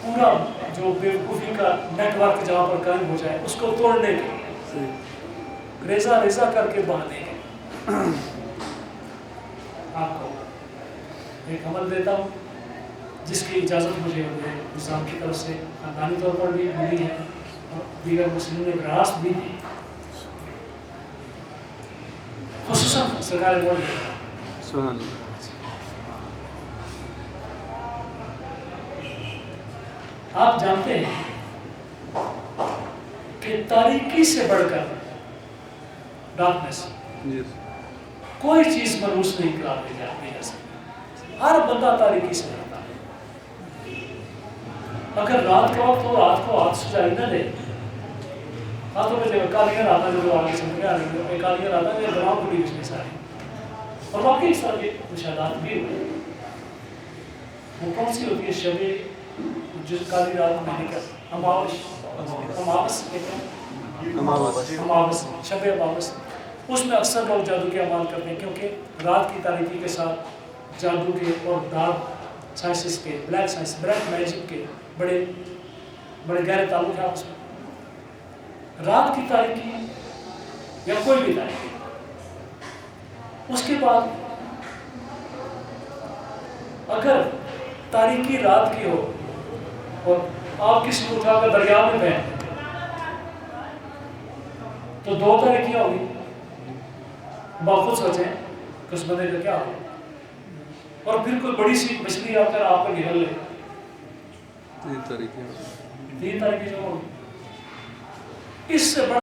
پورا جو بیوقوفی کا نیٹ ورک جہاں پر قائم ہو جائے اس کو توڑنے کے لیے ریزہ ریزہ کر کے باندھنے کے آپ کو ایک عمل دیتا ہوں جس کی اجازت مجھے نظام کی طرف سے خاندانی طور پر بھی ملی ہے دیگر مسلموں نے راست بھی دی، خصوصاً سرکار ملک۔ سبحان اللہ۔ آپ جانتے ہیں کہ تاریکی سے بڑھ کر ڈارکنیس جی کوئی چیز ملوث نہیں قرار دی جا سکتی، ہر بندہ تاریکی سے ڈرتا ہے۔ اگر رات کا وقت ہو، رات کو ہاتھ سجائی نہ دے، ہاتھوں میں جو کالیاں راتا جو آگے سمجھ آ رہی ہے، کالیاں راتا جو گراؤں پوری اس میں ساری، اور واقعی اس طرح کے مشاہدات بھی ہوئے۔ وہ کون سی ہوتی ہے شب جو کالی رات میں نکل اماوس کہتے ہیں، اماوس، شب اماوس، اس میں اکثر لوگ جادو کے اعمال کرتے ہیں، کیونکہ رات کی تاریکی کے ساتھ جادو کے اور ڈارک سائنسز کے، بلیک سائنس، بلیک میجک کے بڑے گہرے تعلق ہیں آپس میں۔ رات کی تاریکی یا کوئی بھی تاریکی، اس کے بعد اگر تاریکی رات کی ہو اور آپ کسی کو اٹھا کر دریا میں پھینک تو دو تاریکیاں ہوگی، خود سوچیں کہ اس بندے کا کیا ہوگا، اور پھر کوئی بڑی سی مچھلی آ کر آپ کو گھیر لے، 3 تاریخ تین تاریخی جو ہوگی، اس سے بڑا